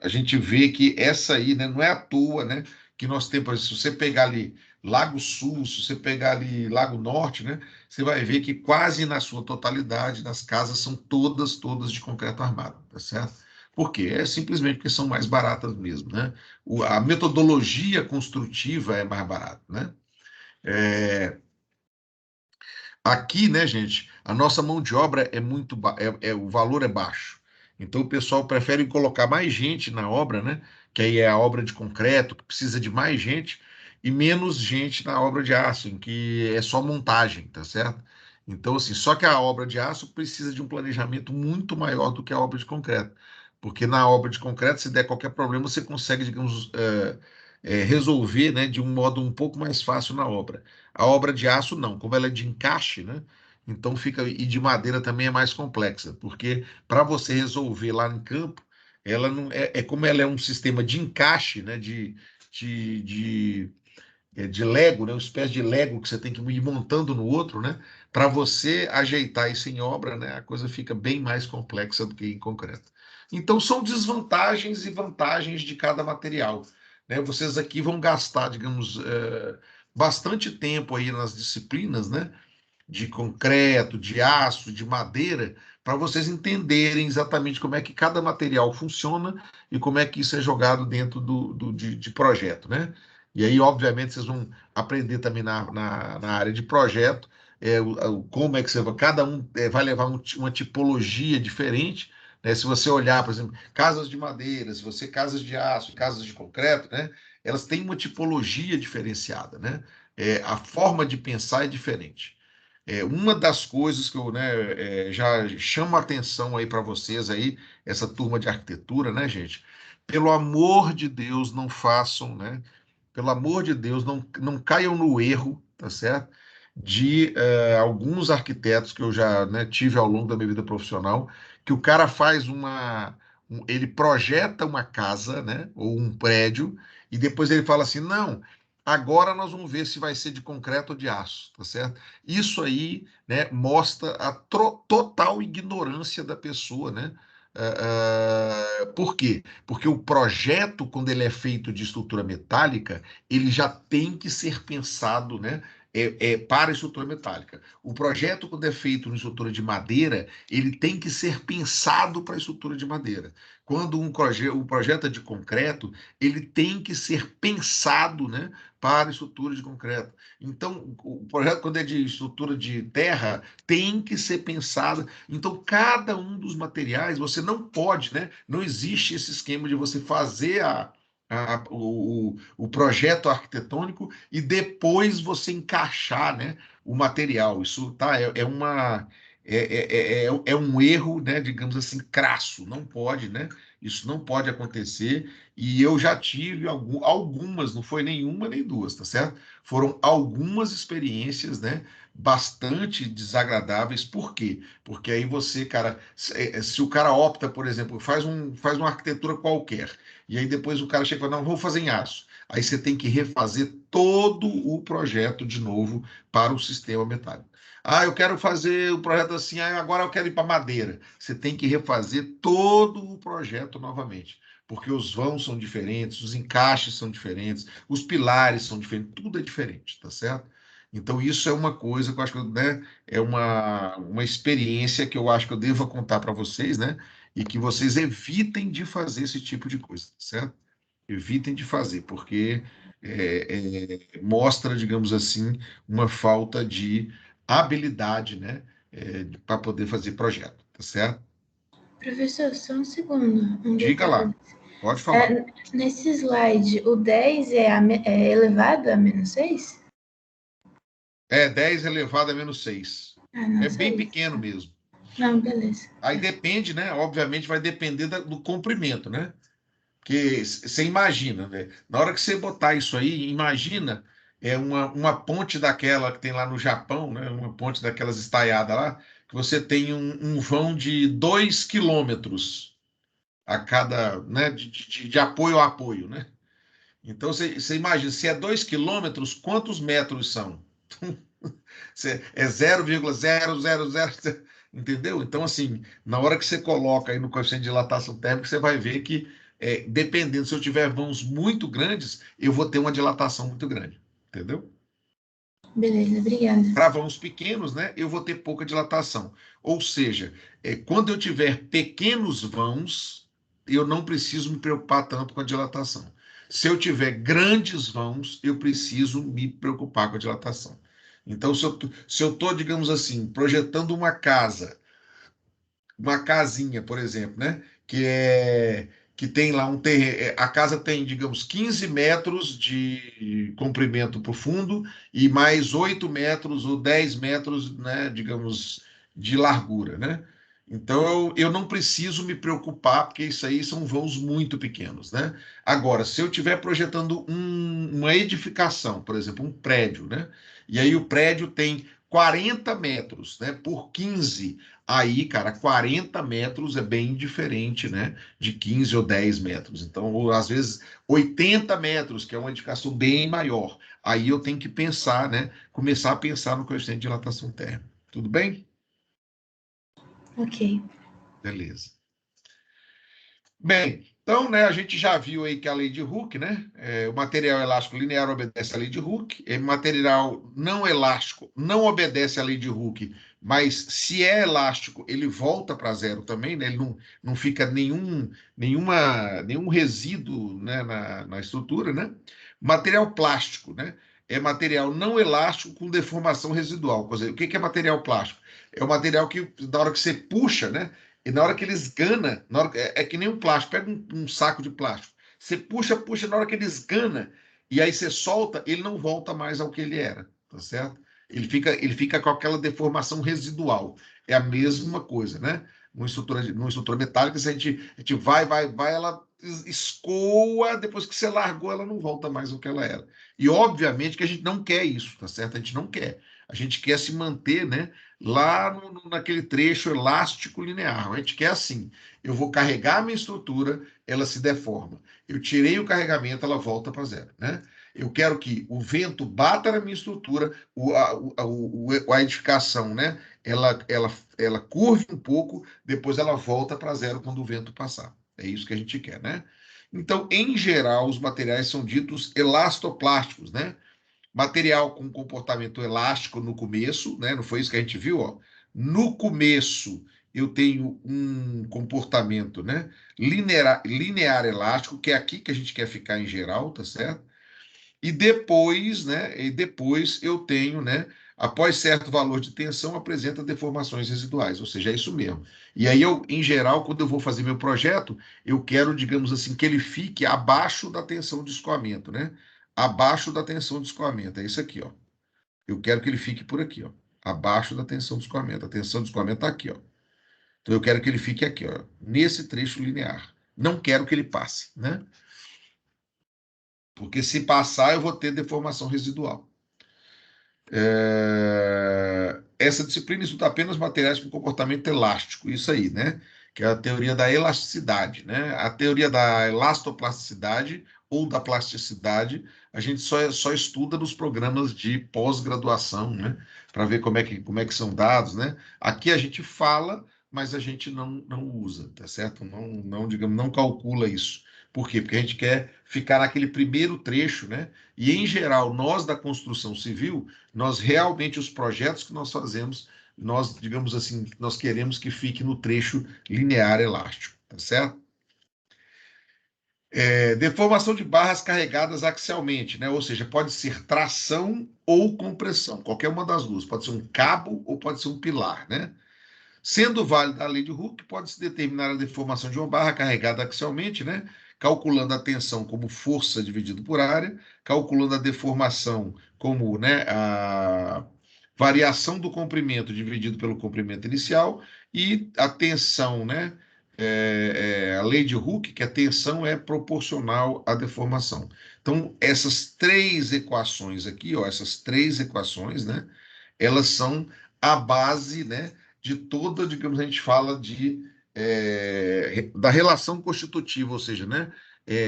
a gente vê que essa aí, né, não é à toa, né, que nós temos, se você pegar ali Lago Sul, se você pegar ali Lago Norte, né, você vai ver que quase na sua totalidade, as casas são todas de concreto armado, tá certo? Por quê? É simplesmente porque são mais baratas mesmo, né? A metodologia construtiva é mais barata, né? Aqui, né, gente, a nossa mão de obra é muito, o valor é baixo. Então o pessoal prefere colocar mais gente na obra, né? Que aí é a obra de concreto, que precisa de mais gente, e menos gente na obra de aço, em que é só montagem, tá certo? Então, assim, só que a obra de aço precisa de um planejamento muito maior do que a obra de concreto. Porque na obra de concreto, se der qualquer problema, você consegue, digamos, resolver, né, de um modo um pouco mais fácil na obra. A obra de aço não, como ela é de encaixe, né? Então fica e de madeira também é mais complexa, porque para você resolver lá em campo, ela não como ela é um sistema de encaixe, né? De, de, de Lego, né? Uma espécie de Lego que você tem que ir montando no outro, né? Para você ajeitar isso em obra, né? A coisa fica bem mais complexa do que em concreto. Então são desvantagens e vantagens de cada material, né? Vocês aqui vão gastar, digamos, bastante tempo aí nas disciplinas, né? De concreto, de aço, de madeira, para vocês entenderem exatamente como é que cada material funciona e como é que isso é jogado dentro de projeto, né? E aí, obviamente, vocês vão aprender também na área de projeto, como é que você vai, cada um vai levar uma tipologia diferente, né? Se você olhar, por exemplo, casas de madeira, se você casas de aço, casas de concreto, né? Elas têm uma tipologia diferenciada, né? A forma de pensar é diferente. Uma das coisas que eu, né, já chamo a atenção aí para vocês aí, essa turma de arquitetura, né, gente? pelo amor de Deus, não façam, né? Pelo amor de Deus, não caiam no erro, tá certo? De alguns arquitetos que eu já, né, tive ao longo da minha vida profissional, que o cara faz ele projeta uma casa, né, ou um prédio, e depois ele fala assim, não, agora nós vamos ver se vai ser de concreto ou de aço, tá certo? Isso aí, né, mostra a total ignorância da pessoa, né? Por quê? Porque o projeto, quando ele é feito de estrutura metálica, ele já tem que ser pensado, né, para a estrutura metálica. O projeto, quando é feito em estrutura de madeira, ele tem que ser pensado para a estrutura de madeira. Quando um projeto é de concreto, ele tem que ser pensado, né, para a estrutura de concreto. Então, o projeto, quando é de estrutura de terra, tem que ser pensado. Então, cada um dos materiais, você não pode, né? Não existe esse esquema de você fazer o projeto arquitetônico e depois você encaixar, né, o material. Isso tá, é um erro, né, digamos assim, crasso. Não pode, né? Isso não pode acontecer. E eu já tive algumas, não foi nenhuma nem duas, tá certo? Foram algumas experiências, né, bastante desagradáveis. Por quê? Porque aí você, cara, se o cara opta, por exemplo, faz uma arquitetura qualquer, e aí depois o cara chega e fala, não, vou fazer em aço. Aí você tem que refazer todo o projeto de novo para o sistema metálico. Ah, eu quero fazer o projeto assim, agora eu quero ir para madeira. Você tem que refazer todo o projeto novamente, porque os vãos são diferentes, os encaixes são diferentes, os pilares são diferentes, tudo é diferente, tá certo? Então, isso é uma coisa que eu acho que, né, é uma experiência que eu acho que eu devo contar para vocês, né? E que vocês evitem de fazer esse tipo de coisa, certo? Evitem de fazer, porque mostra, digamos assim, uma falta de habilidade, né? Para poder fazer projeto, tá certo? Professor, só um segundo, um Diga detalhe. lá, pode falar. Nesse slide, o 10 é elevado a menos 6? É 10 elevado a menos 6. Ah, não, É só bem isso. pequeno mesmo. Não, beleza. Aí depende, né? Obviamente vai depender do comprimento, né? Porque você imagina, né? Na hora que você botar isso aí, imagina uma ponte daquela que tem lá no Japão, né? Uma ponte daquelas estaiadas lá, que você tem um vão de 2 quilômetros a cada, né? De apoio a apoio, né? Então você imagina, se é 2 quilômetros, quantos metros são? É 0,000, entendeu? Então, assim, na hora que você coloca aí no coeficiente de dilatação térmica, você vai ver que, dependendo, se eu tiver vãos muito grandes, eu vou ter uma dilatação muito grande, entendeu? Beleza, obrigada. Para vãos pequenos, né, eu vou ter pouca dilatação. Ou seja, quando eu tiver pequenos vãos, eu não preciso me preocupar tanto com a dilatação. Se eu tiver grandes vãos, eu preciso me preocupar com a dilatação. Então, se eu estou, digamos assim, projetando uma casinha, por exemplo, né? Que tem lá um terreno. A casa tem, digamos, 15 metros de comprimento para o fundo e mais 8 metros ou 10 metros, né, digamos, de largura, né? Então eu não preciso me preocupar, porque isso aí são vãos muito pequenos, né? Agora, se eu estiver projetando uma edificação, por exemplo, um prédio, né? E aí o prédio tem 40 metros, né, por 15. Aí, cara, 40 metros é bem diferente, né? De 15 ou 10 metros. Então, ou, às vezes, 80 metros, que é uma edificação bem maior. Aí eu tenho que pensar, né? Começar a pensar no coeficiente de dilatação térmica. Tudo bem? Ok. Beleza. Bem, então, né, a gente já viu aí que a lei de Hooke, né? O material elástico linear obedece à lei de Hooke, o material não elástico não obedece à lei de Hooke, mas se é elástico, ele volta para zero também, né? Ele não fica nenhum resíduo, né, na estrutura, né? Material plástico, né? É material não elástico com deformação residual. Quer dizer, o que é material plástico? É o material que, na hora que você puxa, né? E na hora que ele esgana, é que nem um plástico, pega um saco de plástico. Você puxa, na hora que ele esgana, e aí você solta, ele não volta mais ao que ele era, tá certo? Ele fica com aquela deformação residual. É a mesma coisa, né? Numa estrutura metálica, se a gente vai, escoa, depois que você largou, ela não volta mais o que ela era. E, obviamente, que a gente não quer isso, tá certo? A gente não quer. A gente quer se manter, né, lá naquele trecho elástico linear. A gente quer assim, eu vou carregar a minha estrutura, ela se deforma. Eu tirei o carregamento, ela volta para zero, né? Eu quero que o vento bata na minha estrutura, a edificação, né? Ela curve um pouco, depois ela volta para zero quando o vento passar. É isso que a gente quer, né? Então, em geral, os materiais são ditos elastoplásticos, né? Material com comportamento elástico no começo, né? Não foi isso que a gente viu, ó. No começo, eu tenho um comportamento, né? Linear elástico, que é aqui que a gente quer ficar em geral, tá certo? E depois, né? E depois eu tenho, né? Após certo valor de tensão, apresenta deformações residuais, ou seja, é isso mesmo. E aí eu, em geral, quando eu vou fazer meu projeto, eu quero, digamos assim, que ele fique abaixo da tensão de escoamento, né? Abaixo da tensão de escoamento, é isso aqui, ó. Eu quero que ele fique por aqui, ó, abaixo da tensão de escoamento. A tensão de escoamento está aqui, ó. Então eu quero que ele fique aqui, ó, nesse trecho linear. Não quero que ele passe, né? Porque se passar, eu vou ter deformação residual. Essa disciplina estuda apenas materiais com comportamento elástico, isso aí, né? Que é a teoria da elasticidade, né? A teoria da elastoplasticidade ou da plasticidade, a gente só estuda nos programas de pós-graduação, né? Para ver como é que são dados, né? Aqui a gente fala, mas a gente não usa, tá certo? Não, digamos, não calcula isso. Por quê? Porque a gente quer ficar naquele primeiro trecho, né? E, em geral, nós da construção civil, nós realmente, os projetos que nós fazemos, nós, digamos assim, nós queremos que fique no trecho linear elástico, tá certo? Deformação de barras carregadas axialmente, né? Ou seja, pode ser tração ou compressão, qualquer uma das duas. Pode ser um cabo ou pode ser um pilar, né? Sendo válida a lei de Hooke, pode-se determinar a deformação de uma barra carregada axialmente, né? Calculando a tensão como força dividido por área, calculando a deformação como, né, a variação do comprimento dividido pelo comprimento inicial e a tensão, né? A lei de Hooke, que a tensão é proporcional à deformação. Então, essas três equações aqui, ó, essas três equações, né? Elas são a base, né, de toda, digamos, a gente fala da relação constitutiva, ou seja, né,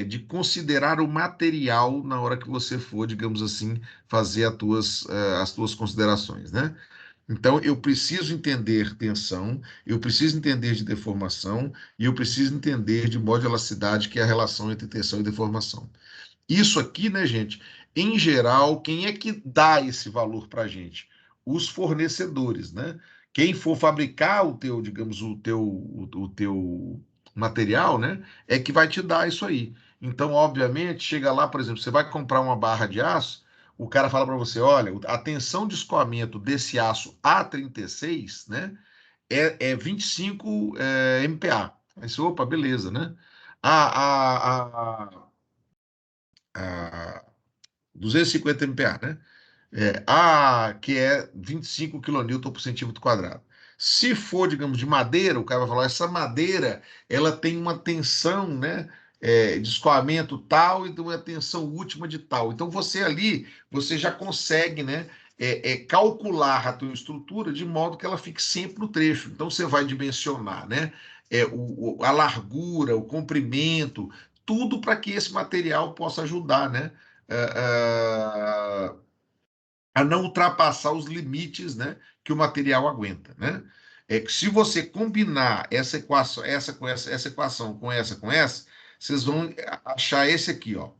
de considerar o material na hora que você for, digamos assim, fazer as tuas considerações, né? Então, eu preciso entender tensão, eu preciso entender de deformação e eu preciso entender de modularidade, que é a relação entre tensão e deformação. Isso aqui, né, gente, em geral, quem é que dá esse valor para a gente? Os fornecedores, né? Quem for fabricar o teu, digamos, o teu material, né, é que vai te dar isso aí. Então, obviamente, chega lá, por exemplo, você vai comprar uma barra de aço, o cara fala para você, olha, a tensão de escoamento desse aço A36, né, é 25 MPa. Aí você, opa, beleza, né? A 250 MPa, né? Que é 25 kN por centímetro quadrado. Se for, digamos, de madeira, o cara vai falar, essa madeira, ela tem uma tensão, né, de escoamento tal e uma tensão última de tal. Então, você ali, você já consegue, né, calcular a tua estrutura de modo que ela fique sempre no trecho. Então, você vai dimensionar, né, a largura, o comprimento, tudo para que esse material possa ajudar, né, a não ultrapassar os limites, né, que o material aguenta, né? É que se você combinar essa equação, essa equação com essa, vocês vão achar esse aqui, ó,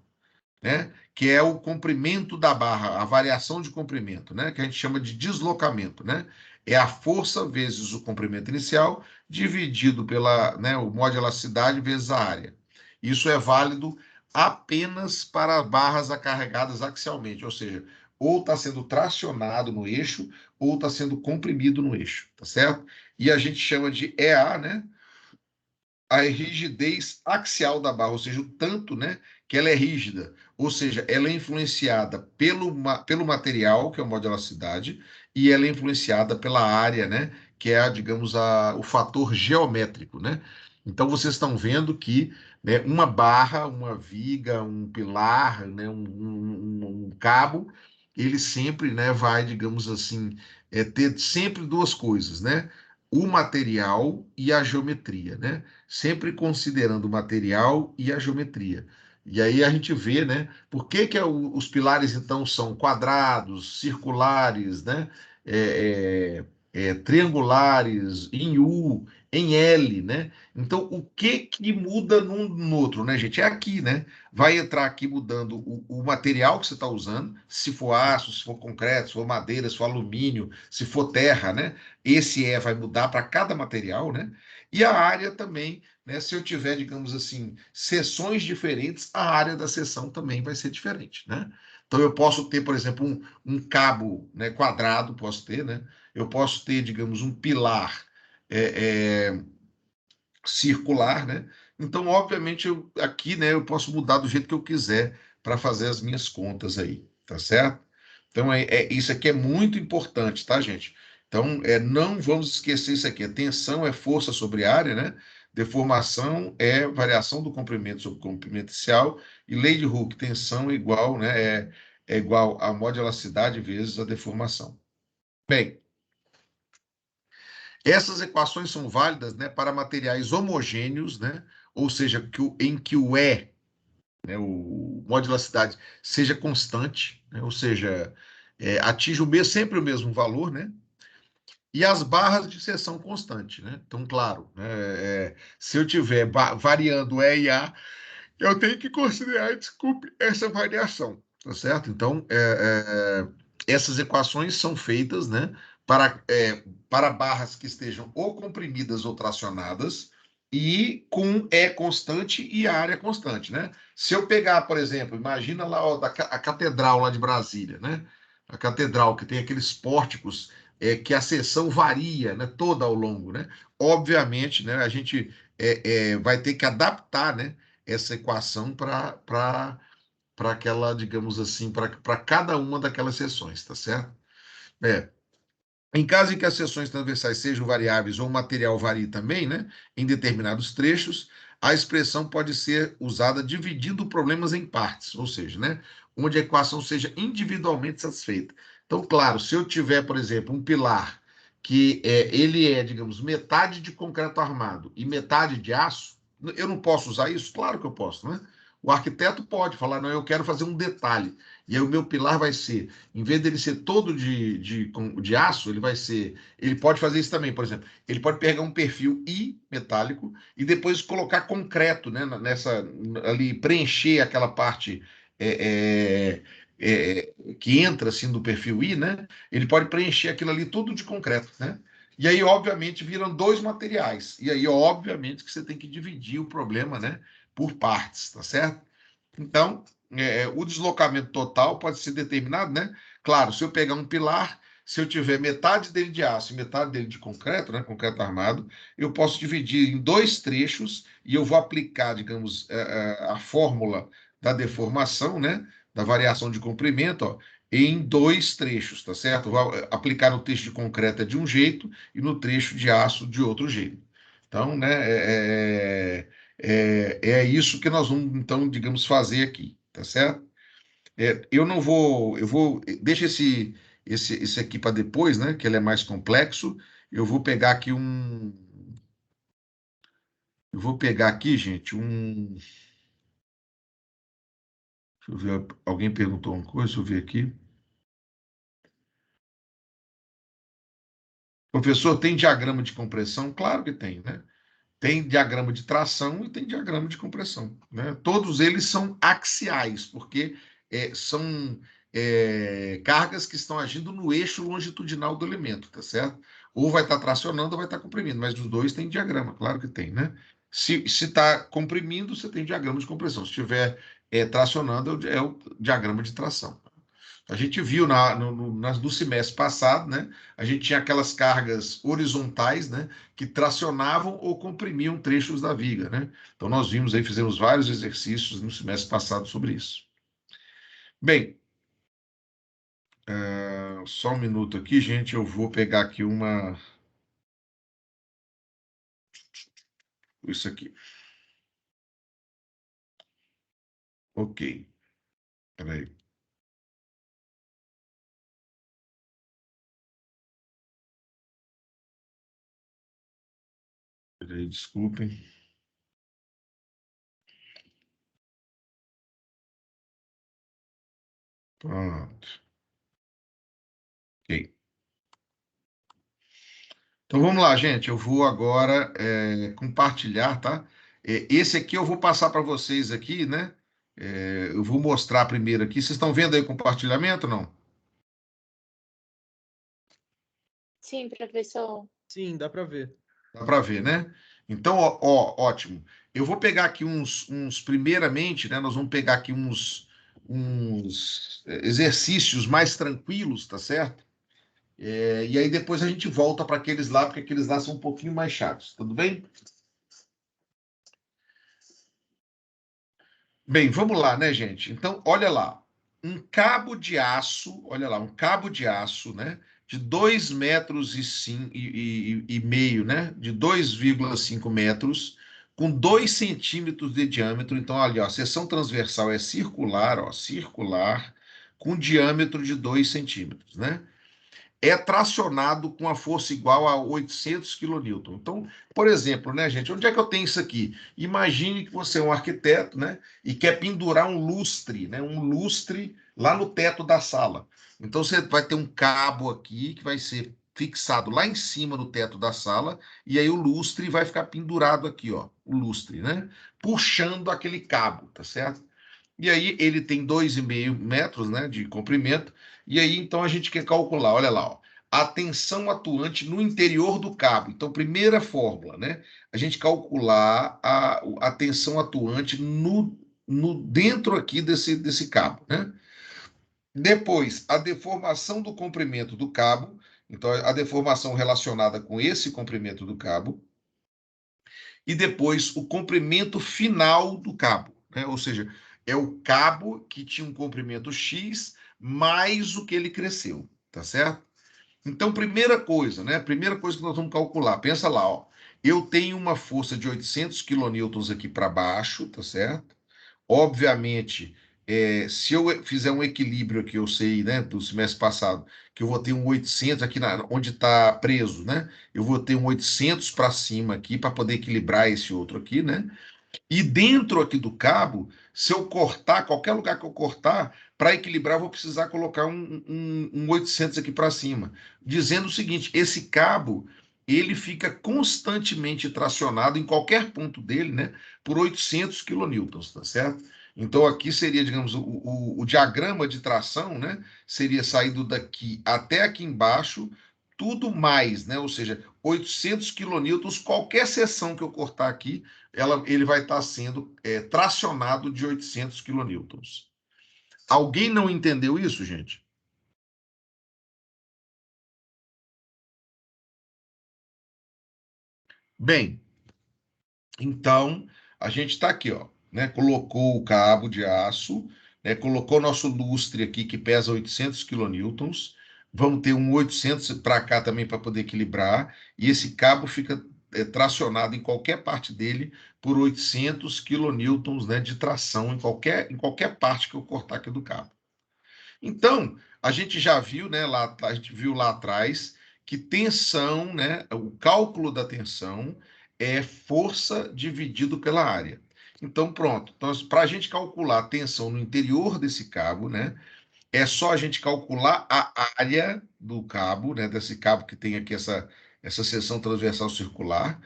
né? Que é o comprimento da barra, a variação de comprimento, né? Que a gente chama de deslocamento, né? É a força vezes o comprimento inicial dividido pela, né, o modo de elasticidade vezes a área. Isso é válido apenas para barras carregadas axialmente, ou seja, ou está sendo tracionado no eixo, ou está sendo comprimido no eixo, tá certo? E a gente chama de EA, né? A rigidez axial da barra, ou seja, o tanto, né, que ela é rígida, ou seja, ela é influenciada pelo material, que é o modo de elasticidade, e ela é influenciada pela área, né, que é, digamos, o fator geométrico, né? Então, vocês estão vendo que né? Uma barra, uma viga, um pilar, né? Um cabo, ele sempre, né, vai, digamos assim, ter sempre duas coisas, né? O material e a geometria, né? Sempre considerando o material e a geometria. E aí a gente vê, né? Por que que os pilares, então, são quadrados, circulares, né? Triangulares, em U, em L, né? Então, o que que muda num no outro, né, gente? É aqui, né? Vai entrar aqui mudando o material que você está usando, se for aço, se for concreto, se for madeira, se for alumínio, se for terra, né? Esse vai mudar para cada material, né? E a área também, né? Se eu tiver, digamos assim, seções diferentes, a área da seção também vai ser diferente, né? Então, eu posso ter, por exemplo, um cabo, né, quadrado, posso ter, né? Eu posso ter, digamos, um pilar. Circular, né? Então, obviamente, aqui, né, eu posso mudar do jeito que eu quiser para fazer as minhas contas aí, tá certo? Então, isso aqui é muito importante, tá, gente? Então, não vamos esquecer isso aqui. A tensão é força sobre área, né? Deformação é variação do comprimento sobre o comprimento inicial. E lei de Hooke, tensão é igual, né? É igual a modularidade vezes a deformação. Bem, essas equações são válidas, né, para materiais homogêneos, né, ou seja, em que o E, né, o modularidade, seja constante, né, ou seja, atinge sempre o mesmo valor, né, e as barras de seção constante, né? Então, claro, né, se eu tiver variando E e A, eu tenho que considerar, desculpe, essa variação, tá certo? Então, essas equações são feitas, né, para barras que estejam ou comprimidas ou tracionadas e com E constante e área constante, né? Se eu pegar, por exemplo, imagina lá ó, a catedral lá de Brasília, né? A catedral que tem aqueles pórticos que a seção varia, né, toda ao longo, né? Obviamente, né, a gente vai ter que adaptar, né, essa equação para aquela, digamos assim, para cada uma daquelas seções, tá certo? É. Em caso em que as seções transversais sejam variáveis ou o material varie também, né, em determinados trechos, a expressão pode ser usada dividindo problemas em partes, ou seja, né, onde a equação seja individualmente satisfeita. Então, claro, se eu tiver, por exemplo, um pilar que ele digamos, metade de concreto armado e metade de aço, eu não posso usar isso? Claro que eu posso, né? O arquiteto pode falar, não, eu quero fazer um detalhe. E aí o meu pilar vai ser em vez dele ser todo de aço, ele pode fazer isso também, por exemplo, ele pode pegar um perfil I metálico e depois colocar concreto, né, ali, preencher aquela parte que entra assim do perfil I, né? Ele pode preencher aquilo ali tudo de concreto, né? E aí, obviamente, viram dois materiais. E aí, obviamente, que você tem que dividir o problema, né, por partes, tá certo? Então, o deslocamento total pode ser determinado, né? Claro, se eu pegar um pilar, se eu tiver metade dele de aço e metade dele de concreto, né, concreto armado, eu posso dividir em dois trechos e eu vou aplicar, digamos, a fórmula da deformação, né, da variação de comprimento, ó, em dois trechos, tá certo? Vou aplicar no trecho de concreto de um jeito e no trecho de aço de outro jeito. Então, né, é isso que nós vamos, então, digamos, fazer aqui, tá certo? Eu não vou, deixa esse aqui para depois, né, que ele é mais complexo. Eu vou pegar aqui eu vou pegar aqui, gente, deixa eu ver, alguém perguntou uma coisa, deixa eu ver aqui. Professor, tem diagrama de compressão? Claro que tem, né? Tem diagrama de tração e tem diagrama de compressão, né? Todos eles são axiais, porque são cargas que estão agindo no eixo longitudinal do elemento, tá certo? Ou vai estar tracionando ou vai estar comprimindo, mas os dois têm diagrama, claro que tem, né? Se está comprimindo, você tem diagrama de compressão. Se estiver tracionando, é o diagrama de tração. A gente viu no semestre passado, né? A gente tinha aquelas cargas horizontais, né? Que tracionavam ou comprimiam trechos da viga, né? Então nós vimos aí, fizemos vários exercícios no semestre passado sobre isso. Bem, só um minuto aqui, gente. Eu vou pegar aqui isso aqui. Ok. Peraí. Peraí, desculpem. Pronto. Ok. Então vamos lá, gente. Eu vou agora compartilhar, tá? Esse aqui eu vou passar para vocês aqui, né? Eu vou mostrar primeiro aqui. Vocês estão vendo aí o compartilhamento, não? Sim, professor. Sim, dá para ver. Dá para ver, né? Então, ótimo. Eu vou pegar aqui primeiramente, né? Nós vamos pegar aqui uns exercícios mais tranquilos, tá certo? E aí depois a gente volta para aqueles lá, porque aqueles lá são um pouquinho mais chatos, tudo bem? Bem, vamos lá, né, gente? Então, olha lá. Um cabo de aço, olha lá, um cabo de aço, né? De 2,5 metros, né? De 2,5 metros, com 2 centímetros de diâmetro. Então, ali, ó, a seção transversal é circular, ó, circular, com diâmetro de 2 centímetros, né? É tracionado com a força igual a 800 kN. Então, por exemplo, né, gente, onde é que eu tenho isso aqui? Imagine que você é um arquiteto, né, e quer pendurar um lustre, né, um lustre lá no teto da sala. Então, você vai ter um cabo aqui que vai ser fixado lá em cima no teto da sala, e aí o lustre vai ficar pendurado aqui, ó, o lustre, né, puxando aquele cabo, tá certo? E aí ele tem 2,5 metros, né, de comprimento. E aí então a gente quer calcular, olha lá, ó, a tensão atuante no interior do cabo. Então, primeira fórmula, né? A gente calcular a tensão atuante no dentro aqui desse cabo, né? Depois, a deformação do comprimento do cabo. Então, a deformação relacionada com esse comprimento do cabo. E depois o comprimento final do cabo, né? Ou seja, é o cabo que tinha um comprimento X mais o que ele cresceu, tá certo? Então, primeira coisa, né? Primeira coisa que nós vamos calcular, pensa lá, ó. Eu tenho uma força de 800 kN aqui para baixo, tá certo? Obviamente, se eu fizer um equilíbrio aqui, eu sei, né, do semestre passado, que eu vou ter um 800 aqui onde está preso, né? Eu vou ter um 800 para cima aqui para poder equilibrar esse outro aqui, né? E dentro aqui do cabo, se eu cortar, qualquer lugar que eu cortar, para equilibrar, eu vou precisar colocar um 800 aqui para cima. Dizendo o seguinte: esse cabo ele fica constantemente tracionado em qualquer ponto dele, né, por 800 quilonewtons, tá certo? Então aqui seria, digamos, o diagrama de tração, né, seria saído daqui até aqui embaixo, tudo mais, né, ou seja, 800 quilonewtons, qualquer seção que eu cortar aqui, ele vai estar sendo tracionado de 800 quilonewtons. Alguém não entendeu isso, gente? Bem, então a gente está aqui, ó, né? Colocou o cabo de aço, né? Colocou nosso lustre aqui que pesa 800 quilonewtons. Vamos ter um 800 para cá também para poder equilibrar. E esse cabo fica tracionado em qualquer parte dele por 800 quilonewtons, né, de tração em qualquer parte que eu cortar aqui do cabo. Então, a gente já viu, né, a gente viu lá atrás que tensão, né, o cálculo da tensão é força dividido pela área. Então, pronto. Então, para a gente calcular a tensão no interior desse cabo, né, é só a gente calcular a área do cabo, né, desse cabo que tem aqui essa seção transversal circular,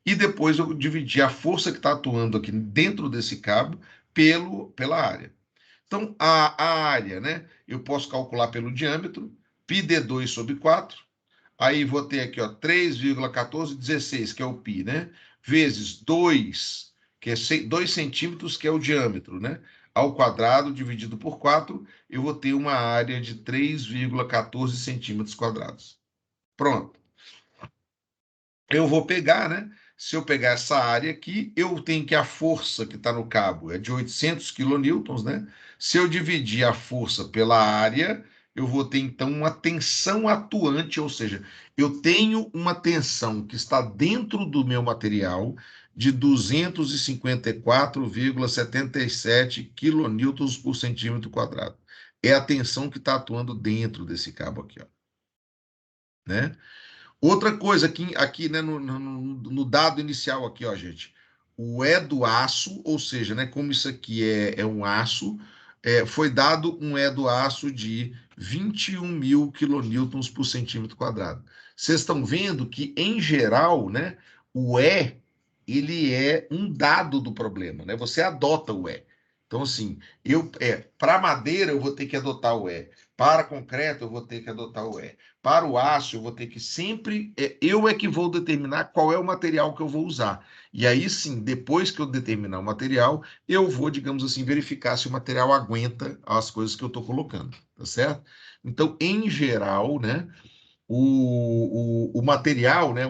e depois eu dividir a força que está atuando aqui dentro desse cabo pela área. Então, a área, né? Eu posso calcular pelo diâmetro, πd2 sobre 4. Aí vou ter aqui, ó, 3,1416, que é o π, né? Vezes 2, que é 2 centímetros, que é o diâmetro, né? Ao quadrado, dividido por 4, eu vou ter uma área de 3,14 centímetros quadrados. Pronto. Eu vou pegar, né? Se eu pegar essa área aqui, eu tenho que a força que está no cabo é de 800 quilonewtons, né? Se eu dividir a força pela área, eu vou ter então uma tensão atuante, ou seja, eu tenho uma tensão que está dentro do meu material de 254,77 quilonewtons por centímetro quadrado. É a tensão que está atuando dentro desse cabo aqui, ó. Né? Outra coisa, aqui né, no dado inicial aqui, ó, gente, o E do aço, ou seja, né, como isso aqui é um aço, foi dado um E do aço de 21.000 quilonewtons por centímetro quadrado. Vocês estão vendo que, em geral, né, o E, ele é um dado do problema, né? Você adota o E. Então, assim, para madeira eu vou ter que adotar o E. Para concreto eu vou ter que adotar o E. Para o aço, eu vou ter que sempre. Eu é que vou determinar qual é o material que eu vou usar. E aí sim, depois que eu determinar o material, eu vou, digamos assim, verificar se o material aguenta as coisas que eu estou colocando, tá certo? Então, em geral, né, o material, né,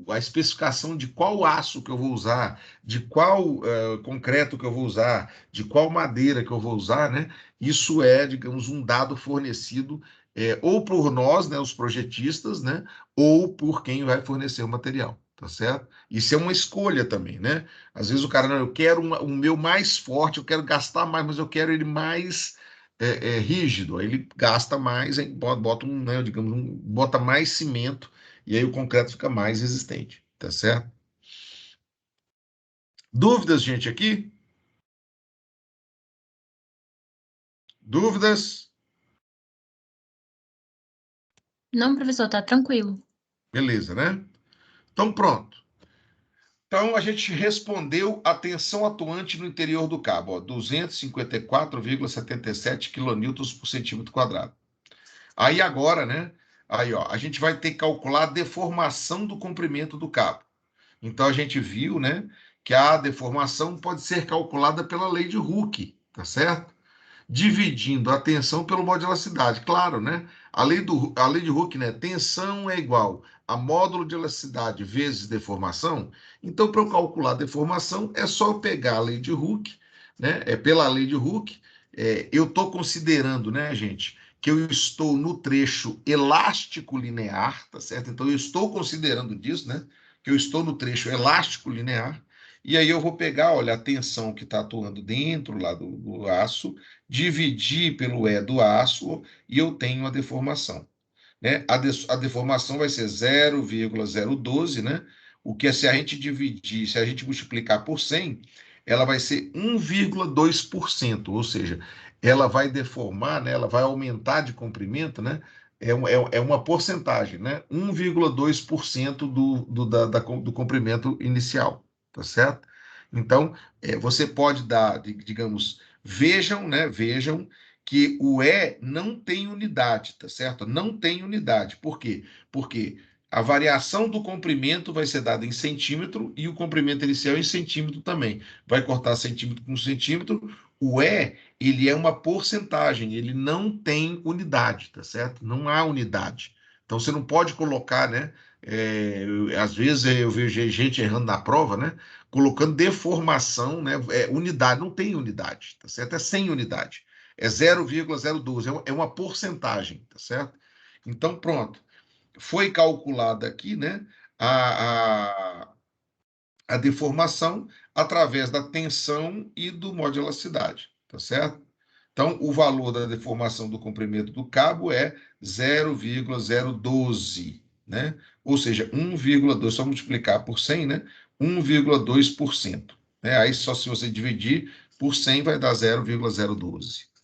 a especificação de qual aço que eu vou usar, de qual concreto que eu vou usar, de qual madeira que eu vou usar, né, isso é, digamos, um dado fornecido ou por nós, né, os projetistas, né, ou por quem vai fornecer o material, tá certo? Isso é uma escolha também, né? Às vezes o cara, não, eu quero o meu mais forte, eu quero gastar mais, mas eu quero ele mais rígido, aí ele gasta mais, aí bota né, digamos, bota mais cimento, e aí o concreto fica mais resistente, tá certo? Dúvidas, gente, aqui? Dúvidas? Não, professor, tá tranquilo. Beleza, né? Então, pronto. Então, a gente respondeu a tensão atuante no interior do cabo, ó, 254,77 quilonewtons por centímetro quadrado. Aí agora, né? Aí, ó, a gente vai ter que calcular a deformação do comprimento do cabo. Então, a gente viu, né, que a deformação pode ser calculada pela lei de Hooke, tá certo? Dividindo a tensão pelo modularidade. Claro, né? A lei de Hooke, né? Tensão é igual a módulo de elasticidade vezes deformação. Então, para eu calcular a deformação, é só eu pegar a lei de Hooke, né? Pela lei de Hooke, eu estou considerando, né, gente, que eu estou no trecho elástico linear, tá certo? Então, eu estou considerando disso, né? Que eu estou no trecho elástico linear. E aí eu vou pegar, olha, a tensão que está atuando dentro lá do aço, dividir pelo E do aço e eu tenho a deformação. Né? A deformação vai ser 0,012, né? O que é, se a gente dividir, se a gente multiplicar por 100, ela vai ser 1,2%, ou seja, ela vai deformar, né? Ela vai aumentar de comprimento, né? É uma porcentagem, né? 1,2% do comprimento inicial, tá certo? Então, você pode dar, digamos, vejam, né? Vejam que o E não tem unidade, tá certo? Não tem unidade. Por quê? Porque a variação do comprimento vai ser dada em centímetro e o comprimento inicial em centímetro também. Vai cortar centímetro com centímetro. O E, ele é uma porcentagem, ele não tem unidade, tá certo? Não há unidade. Então, você não pode colocar, né? Às vezes eu vejo gente errando na prova, né? Colocando deformação, né? Unidade, não tem unidade, tá certo? É sem unidade. É 0,012, é uma porcentagem, tá certo? Então, pronto. Foi calculada aqui, né, a deformação através da tensão e do modo de elasticidade, tá certo? Então, o valor da deformação do comprimento do cabo é 0,012, né? Ou seja, 1,2, só multiplicar por 100, né? 1,2%. Né? Aí, só se você dividir por 100, vai dar 0,012.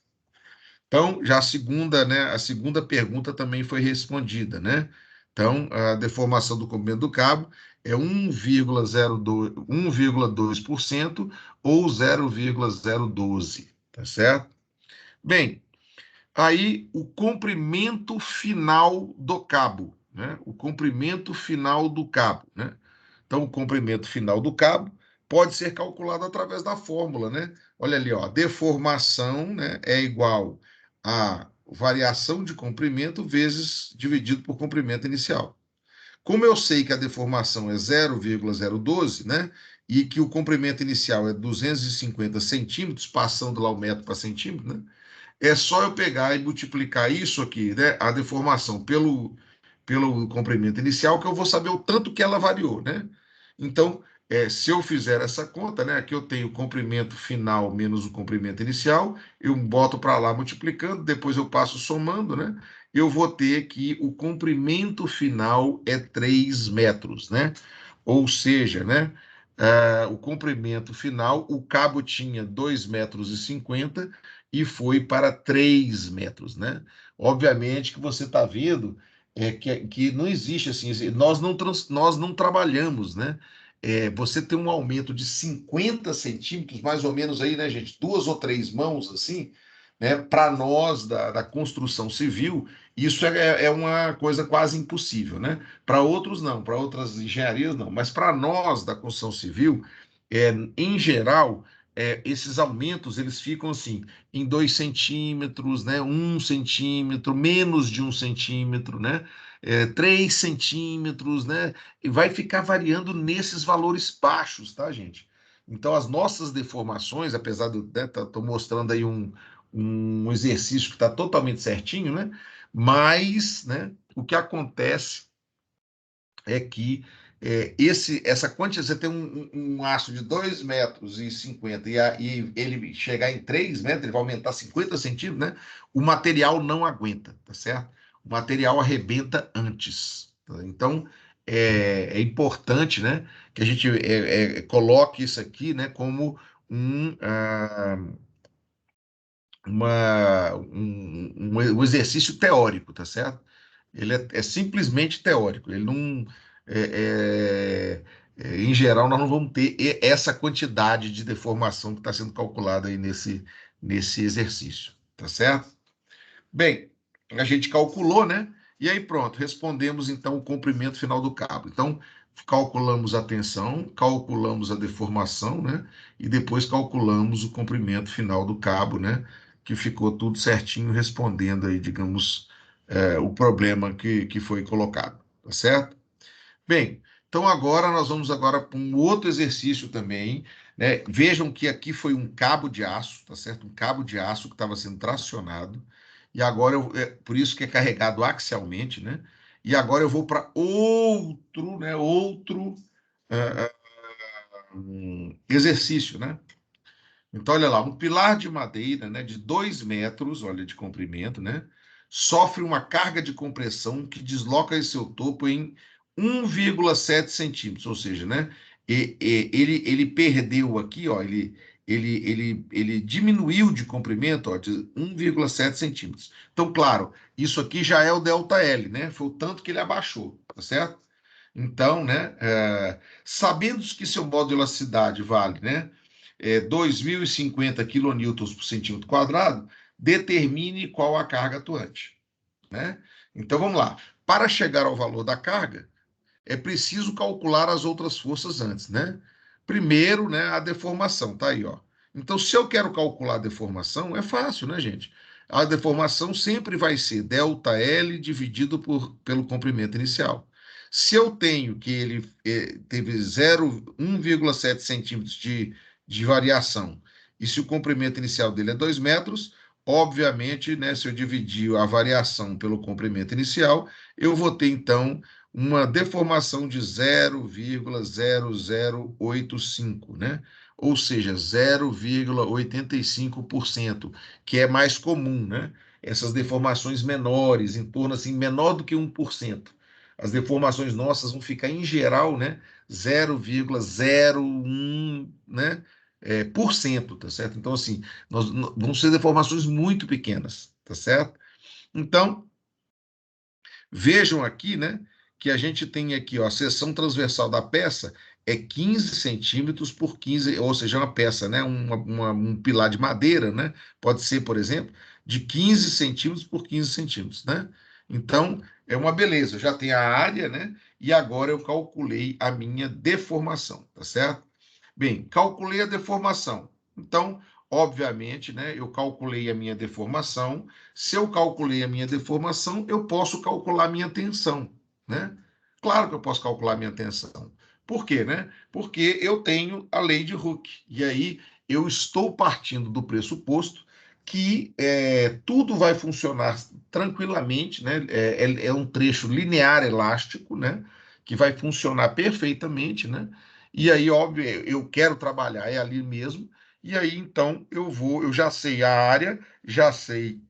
Então, já a segunda pergunta também foi respondida, né? Então, a deformação do comprimento do cabo é 1,2% ou 0,012, tá certo? Bem, aí o comprimento final do cabo, né? O comprimento final do cabo, né? Então, o comprimento final do cabo pode ser calculado através da fórmula, né? Olha ali, ó, deformação, né, é igual a variação de comprimento vezes dividido por comprimento inicial. Como eu sei que a deformação é 0,012, né, e que o comprimento inicial é 250 centímetros, passando lá o metro para centímetro, né, é só eu pegar e multiplicar isso aqui, né, a deformação pelo comprimento inicial, que eu vou saber o tanto que ela variou, né? Então, se eu fizer essa conta, né, aqui eu tenho o comprimento final menos o comprimento inicial, eu boto para lá multiplicando, depois eu passo somando, né, eu vou ter que o comprimento final é 3 metros, né? Ou seja, né, o comprimento final, o cabo tinha 2,50 metros e foi para 3 metros, né? Obviamente que você está vendo que não existe assim, nós não trabalhamos, né? Você tem um aumento de 50 centímetros, mais ou menos aí, né, gente? 2 ou 3 mãos, assim, né? Para nós da construção civil, isso é uma coisa quase impossível, né? Para outros, não, para outras engenharias, não. Mas para nós da construção civil, em geral, esses aumentos eles ficam assim, em 2 centímetros, né? 1 centímetro, menos de 1 centímetro, né? 3 centímetros, né? E vai ficar variando nesses valores baixos, tá, gente? Então, as nossas deformações, apesar de eu estou mostrando aí um exercício que está totalmente certinho, né? Mas, né, o que acontece é que essa quantidade, você tem um aço de 2,50 metros e ele chegar em 3 metros, ele vai aumentar 50 centímetros, né? O material não aguenta, tá certo? O material arrebenta antes. Tá? Então, é importante, né, que a gente coloque isso aqui, né, como um, ah, um exercício teórico, tá certo? Ele é simplesmente teórico, ele não. Em geral, nós não vamos ter essa quantidade de deformação que está sendo calculada aí nesse exercício, tá certo? Bem, a gente calculou, né? E aí pronto, respondemos então o comprimento final do cabo. Então, calculamos a tensão, calculamos a deformação, né? E depois calculamos o comprimento final do cabo, né? Que ficou tudo certinho, respondendo aí, digamos, o problema que foi colocado, tá certo? Bem, então agora nós vamos agora para um outro exercício também, né? Vejam que aqui foi um cabo de aço, tá certo? Um cabo de aço que estava sendo tracionado, e agora por isso que é carregado axialmente, né? E agora eu vou para outro, né? Outro ah, exercício, né? Então, olha lá, um pilar de madeira, né, de 2 metros, olha, de comprimento, né, sofre uma carga de compressão que desloca esse seu topo em 1,7 centímetros, ou seja, né, ele perdeu aqui, ó, ele diminuiu de comprimento, ó, de 1,7 centímetros. Então, claro, isso aqui já é o ΔL, né, foi o tanto que ele abaixou, tá certo? Então, né, sabendo que seu modo de elasticidade vale, né, 2.050 quilonewtons por centímetro quadrado, determine qual a carga atuante, né? Então, vamos lá. Para chegar ao valor da carga, é preciso calcular as outras forças antes, né? Primeiro, né, a deformação, tá aí, ó. Então, se eu quero calcular a deformação, é fácil, né, gente? A deformação sempre vai ser ΔL dividido pelo comprimento inicial. Se eu tenho que ele teve 1,7 centímetros de variação, e se o comprimento inicial dele é 2 metros, obviamente, né, se eu dividir a variação pelo comprimento inicial, eu vou ter, então, uma deformação de 0,0085, né? Ou seja, 0,85%, que é mais comum, né? Essas deformações menores, em torno assim, menor do que 1%. As deformações nossas vão ficar, em geral, né? 0,01, né? Por cento, tá certo? Então, assim, vão ser deformações muito pequenas, tá certo? Então, vejam aqui, né, que a gente tem aqui, ó, a seção transversal da peça é 15 centímetros por 15, ou seja, uma peça, né, um pilar de madeira, né, pode ser, por exemplo, de 15 centímetros por 15 centímetros, né? Então, é uma beleza, eu já tenho a área, né, e agora eu calculei a minha deformação, tá certo? Bem, calculei a deformação. Então, obviamente, né, eu calculei a minha deformação. Se eu calculei a minha deformação, eu posso calcular a minha tensão, né? Claro que eu posso calcular a minha tensão. Por quê, né? Porque eu tenho a lei de Hooke. E aí eu estou partindo do pressuposto que tudo vai funcionar tranquilamente, né? É um trecho linear elástico, né? Que vai funcionar perfeitamente, né? E aí, óbvio, eu quero trabalhar, é ali mesmo. E aí, então, eu já sei a área, já sei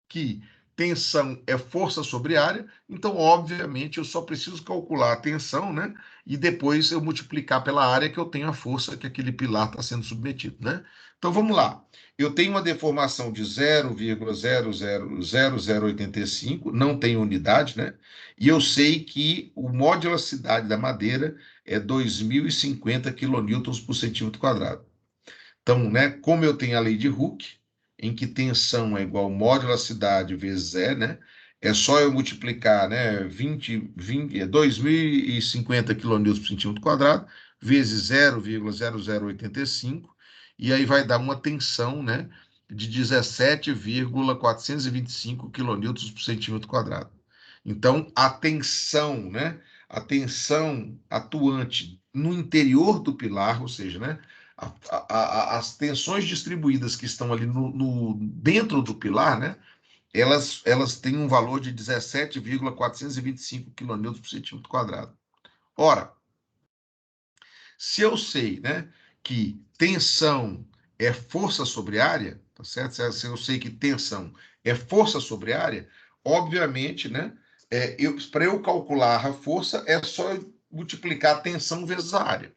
que tensão é força sobre área, então, obviamente, eu só preciso calcular a tensão, né? E depois eu multiplicar pela área que eu tenho a força que aquele pilar está sendo submetido, né? Então, vamos lá. Eu tenho uma deformação de 0,00085, não tem unidade, né? E eu sei que o modularidade da madeira é 2.050 quilonewtons por centímetro quadrado. Então, né, como eu tenho a lei de Hooke, em que tensão é igual modularidade vezes E, né? É só eu multiplicar, né, 2.050 quilonewtons por centímetro quadrado vezes 0,0085, e aí vai dar uma tensão, né, de 17,425 quilonewtons por centímetro quadrado. Então, a tensão, né, a tensão atuante no interior do pilar, ou seja, né, as tensões distribuídas que estão ali dentro do pilar, né, elas têm um valor de 17,425 kN por centímetro quadrado. Ora, se eu sei, né, que tensão é força sobre área, tá certo? Se eu sei que tensão é força sobre área, obviamente, né, para eu calcular a força é só multiplicar a tensão vezes a área.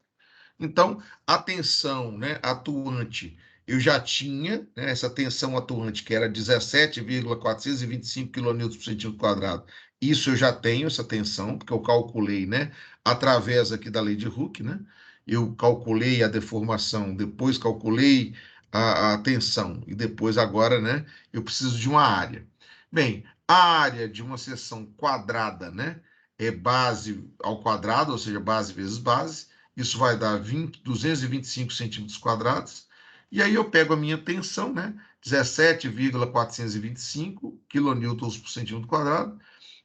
Então, a tensão, né, atuante, eu já tinha, né, essa tensão atuante, que era 17,425 kN por centímetro quadrado. Isso eu já tenho, essa tensão, porque eu calculei, né, através aqui da lei de Hooke, né? Eu calculei a deformação, depois calculei a tensão, e depois agora, né, eu preciso de uma área. Bem, a área de uma seção quadrada, né, é base ao quadrado, ou seja, base vezes base. Isso vai dar 225 centímetros quadrados. E aí eu pego a minha tensão, né? 17,425 quilonewtons por centímetro quadrado,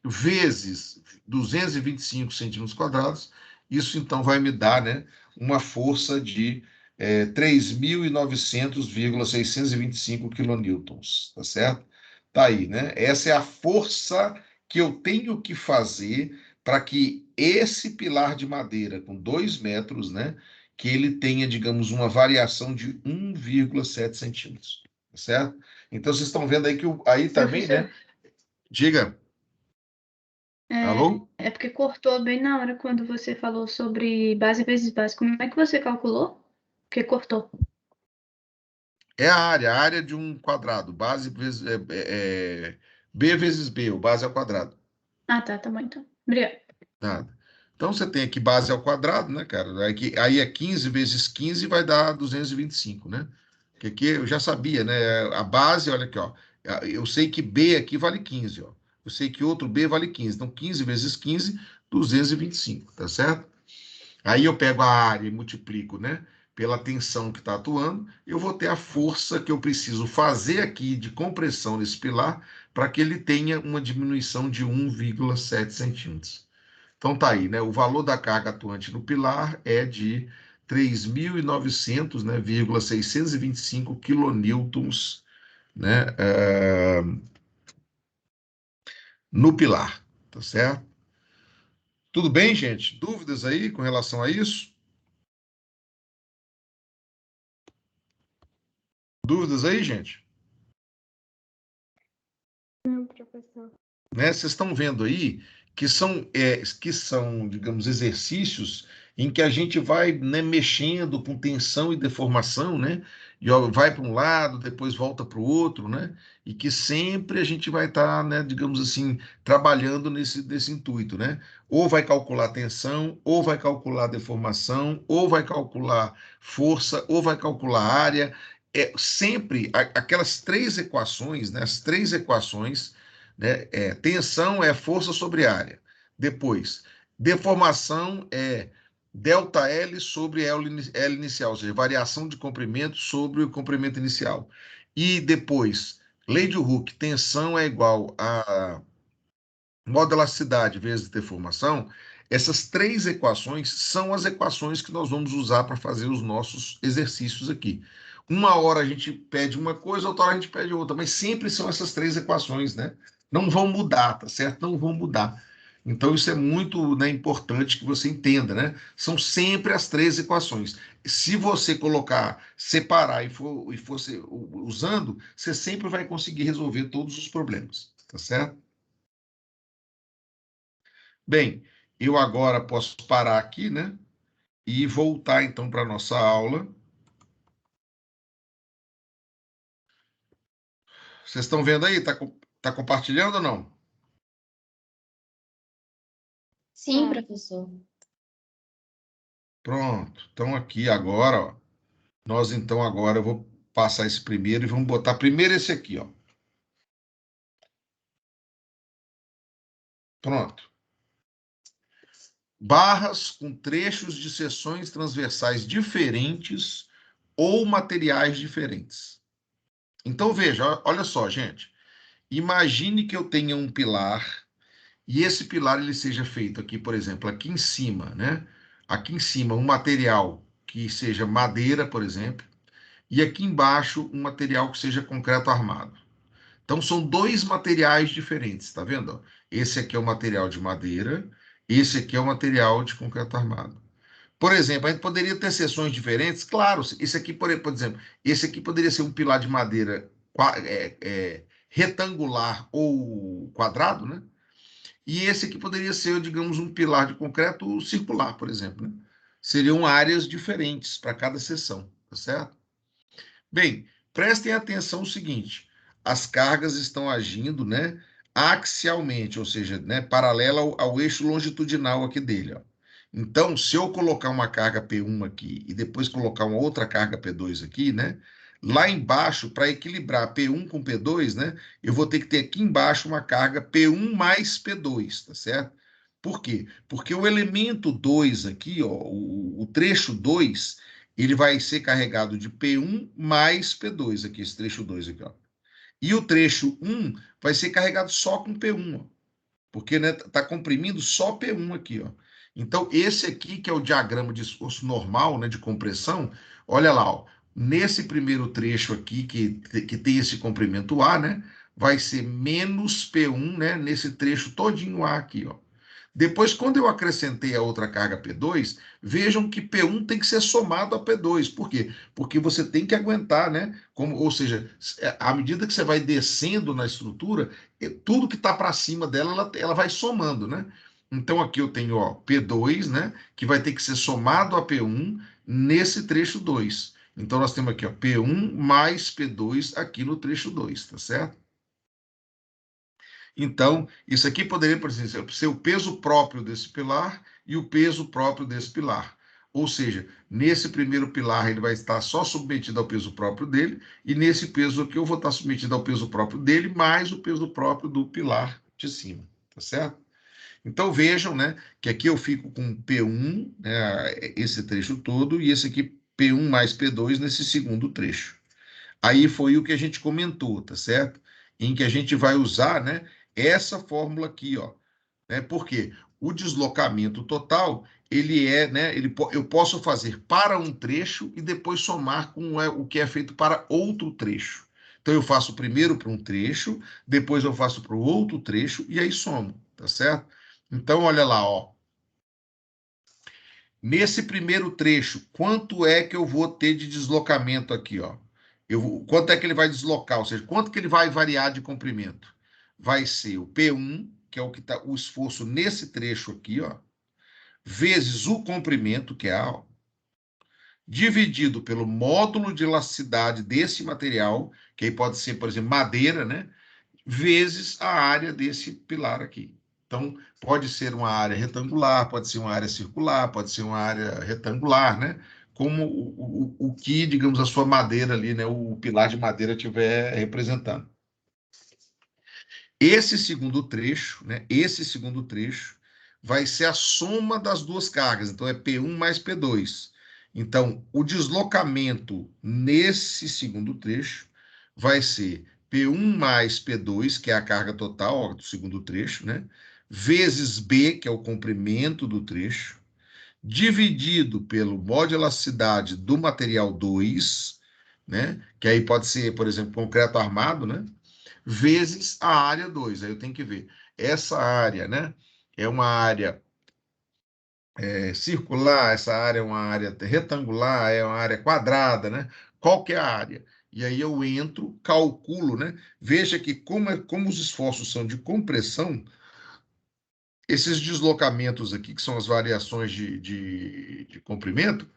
vezes 225 centímetros quadrados. Isso, então, vai me dar, né, uma força de 3.900,625 quilonewtons, tá certo? Tá aí, né? Essa é a força que eu tenho que fazer para que esse pilar de madeira com 2 metros, né, que ele tenha, digamos, uma variação de 1,7 centímetros, tá certo? Então, vocês estão vendo aí que aí também, Professor, né? Diga, alô? é porque cortou bem na hora quando você falou sobre base vezes base. Como é que você calculou? Porque cortou. É a área de um quadrado, base vezes, B vezes B, o base ao quadrado. Ah, tá bom então. Obrigada. Nada. Então, você tem aqui base ao quadrado, né, cara? Aí é 15 vezes 15 vai dar 225, né? Que aqui eu já sabia, né? A base, olha aqui, ó. Eu sei que B aqui vale 15, ó. Eu sei que outro B vale 15. Então, 15 vezes 15, 225, tá certo? Aí eu pego a área e multiplico, né? Pela tensão que está atuando, eu vou ter a força que eu preciso fazer aqui de compressão nesse pilar para que ele tenha uma diminuição de 1,7 centímetros. Então tá aí, né? O valor da carga atuante no pilar é de 3.900, né, 625 quilonewtons, né, no pilar, tá certo? Tudo bem, gente? Dúvidas aí com relação a isso? Dúvidas aí, gente? Não, professor. Né? Vocês estão vendo aí que são, digamos, exercícios em que a gente vai, né, mexendo com tensão e deformação, né? E ó, vai para um lado, depois volta para o outro, né? E que sempre a gente vai estar, né, digamos assim, trabalhando nesse intuito, né? Ou vai calcular tensão, ou vai calcular deformação, ou vai calcular força, ou vai calcular área. É sempre aquelas três equações, né? As três equações, né? Tensão é força sobre área. Depois, deformação é ΔL sobre L inicial, ou seja, variação de comprimento sobre o comprimento inicial. E depois, lei de Hooke, tensão é igual a modo elasticidade vezes deformação. Essas três equações são as equações que nós vamos usar para fazer os nossos exercícios aqui. Uma hora a gente pede uma coisa, outra hora a gente pede outra, mas sempre são essas três equações, né? Não vão mudar, tá certo? Não vão mudar. Então, isso é muito, né, importante que você entenda, né? São sempre as três equações. Se você colocar, separar e for usando, você sempre vai conseguir resolver todos os problemas, tá certo? Bem, eu agora posso parar aqui, né? E voltar então para a nossa aula. Vocês estão vendo aí? Tá compartilhando ou não? Sim, Ah, professor. Pronto. Então aqui agora, ó, nós então agora eu vou passar esse primeiro e vamos botar primeiro esse aqui, ó. Pronto. Barras com trechos de seções transversais diferentes ou materiais diferentes. Então veja, olha só, gente. Imagine que eu tenha um pilar e esse pilar ele seja feito aqui, por exemplo, aqui em cima, né? Aqui em cima um material que seja madeira, por exemplo, e aqui embaixo um material que seja concreto armado. Então são dois materiais diferentes, tá vendo? Esse aqui é o material de madeira, esse aqui é o material de concreto armado. Por exemplo, a gente poderia ter seções diferentes, claro, esse aqui, por exemplo, esse aqui poderia ser um pilar de madeira retangular ou quadrado, né? E esse aqui poderia ser, digamos, um pilar de concreto circular, por exemplo, né? Seriam áreas diferentes para cada seção, tá certo? Bem, prestem atenção no seguinte: as cargas estão agindo, né, axialmente, ou seja, né, paralela ao eixo longitudinal aqui dele, ó. Então, se eu colocar uma carga P1 aqui e depois colocar uma outra carga P2 aqui, né, lá embaixo, para equilibrar P1 com P2, né, eu vou ter que ter aqui embaixo uma carga P1 mais P2, tá certo? Por quê? Porque o elemento 2 aqui, ó, o trecho 2 ele vai ser carregado de P1 mais P2, aqui, esse trecho 2 aqui, ó. E o trecho 1 vai ser carregado só com P1, ó, porque né, tá comprimindo só P1 aqui, ó. Então, esse aqui, que é o diagrama de esforço normal, né, de compressão, olha lá, ó, nesse primeiro trecho aqui, que tem esse comprimento A, né, vai ser menos P1, né, nesse trecho todinho A aqui, ó. Depois, quando eu acrescentei a outra carga P2, vejam que P1 tem que ser somado a P2. Por quê? Porque você tem que aguentar, né? Ou seja, à medida que você vai descendo na estrutura, tudo que está para cima dela, ela vai somando, né? Então aqui eu tenho, ó, P2, né? Que vai ter que ser somado a P1 nesse trecho 2. Então nós temos aqui, ó, P1 mais P2 aqui no trecho 2, tá certo? Então, isso aqui poderia, por exemplo, ser o peso próprio desse pilar e o peso próprio desse pilar. Ou seja, nesse primeiro pilar ele vai estar só submetido ao peso próprio dele, e nesse peso aqui eu vou estar submetido ao peso próprio dele, mais o peso próprio do pilar de cima, tá certo? Então vejam, né, que aqui eu fico com P1, né, esse trecho todo, e esse aqui P1 mais P2 nesse segundo trecho. Aí foi o que a gente comentou, tá certo? Em que a gente vai usar, né, essa fórmula aqui, ó. Né? Porque o deslocamento total, ele é, né, eu posso fazer para um trecho e depois somar com o que é feito para outro trecho. Então eu faço primeiro para um trecho, depois eu faço para o outro trecho e aí somo, tá certo? Então olha lá, ó. Nesse primeiro trecho, quanto é que eu vou ter de deslocamento aqui, ó? Quanto é que ele vai deslocar? Ou seja, quanto que ele vai variar de comprimento? Vai ser o P1, que é o que tá o esforço nesse trecho aqui, ó, vezes o comprimento, que é A, ó, dividido pelo módulo de elasticidade desse material, que aí pode ser, por exemplo, madeira, né? Vezes a área desse pilar aqui. Então, pode ser uma área retangular, pode ser uma área circular, pode ser uma área retangular, né? Como o que, digamos, a sua madeira ali, né? O pilar de madeira estiver representando. Esse segundo trecho, né? Esse segundo trecho vai ser a soma das duas cargas. Então, é P1 mais P2. Então, o deslocamento nesse segundo trecho vai ser P1 mais P2, que é a carga total ó, do segundo trecho, né? Vezes B, que é o comprimento do trecho, dividido pelo mó de elasticidade do material 2, né? Que aí pode ser, por exemplo, concreto armado, né? Vezes a área 2. Aí eu tenho que ver essa área, né? é uma área circular, essa área é uma área retangular, é uma área quadrada, né? Qual que é a área? E aí eu entro, calculo, né? Veja que como os esforços são de compressão, esses deslocamentos aqui, que são as variações de comprimento,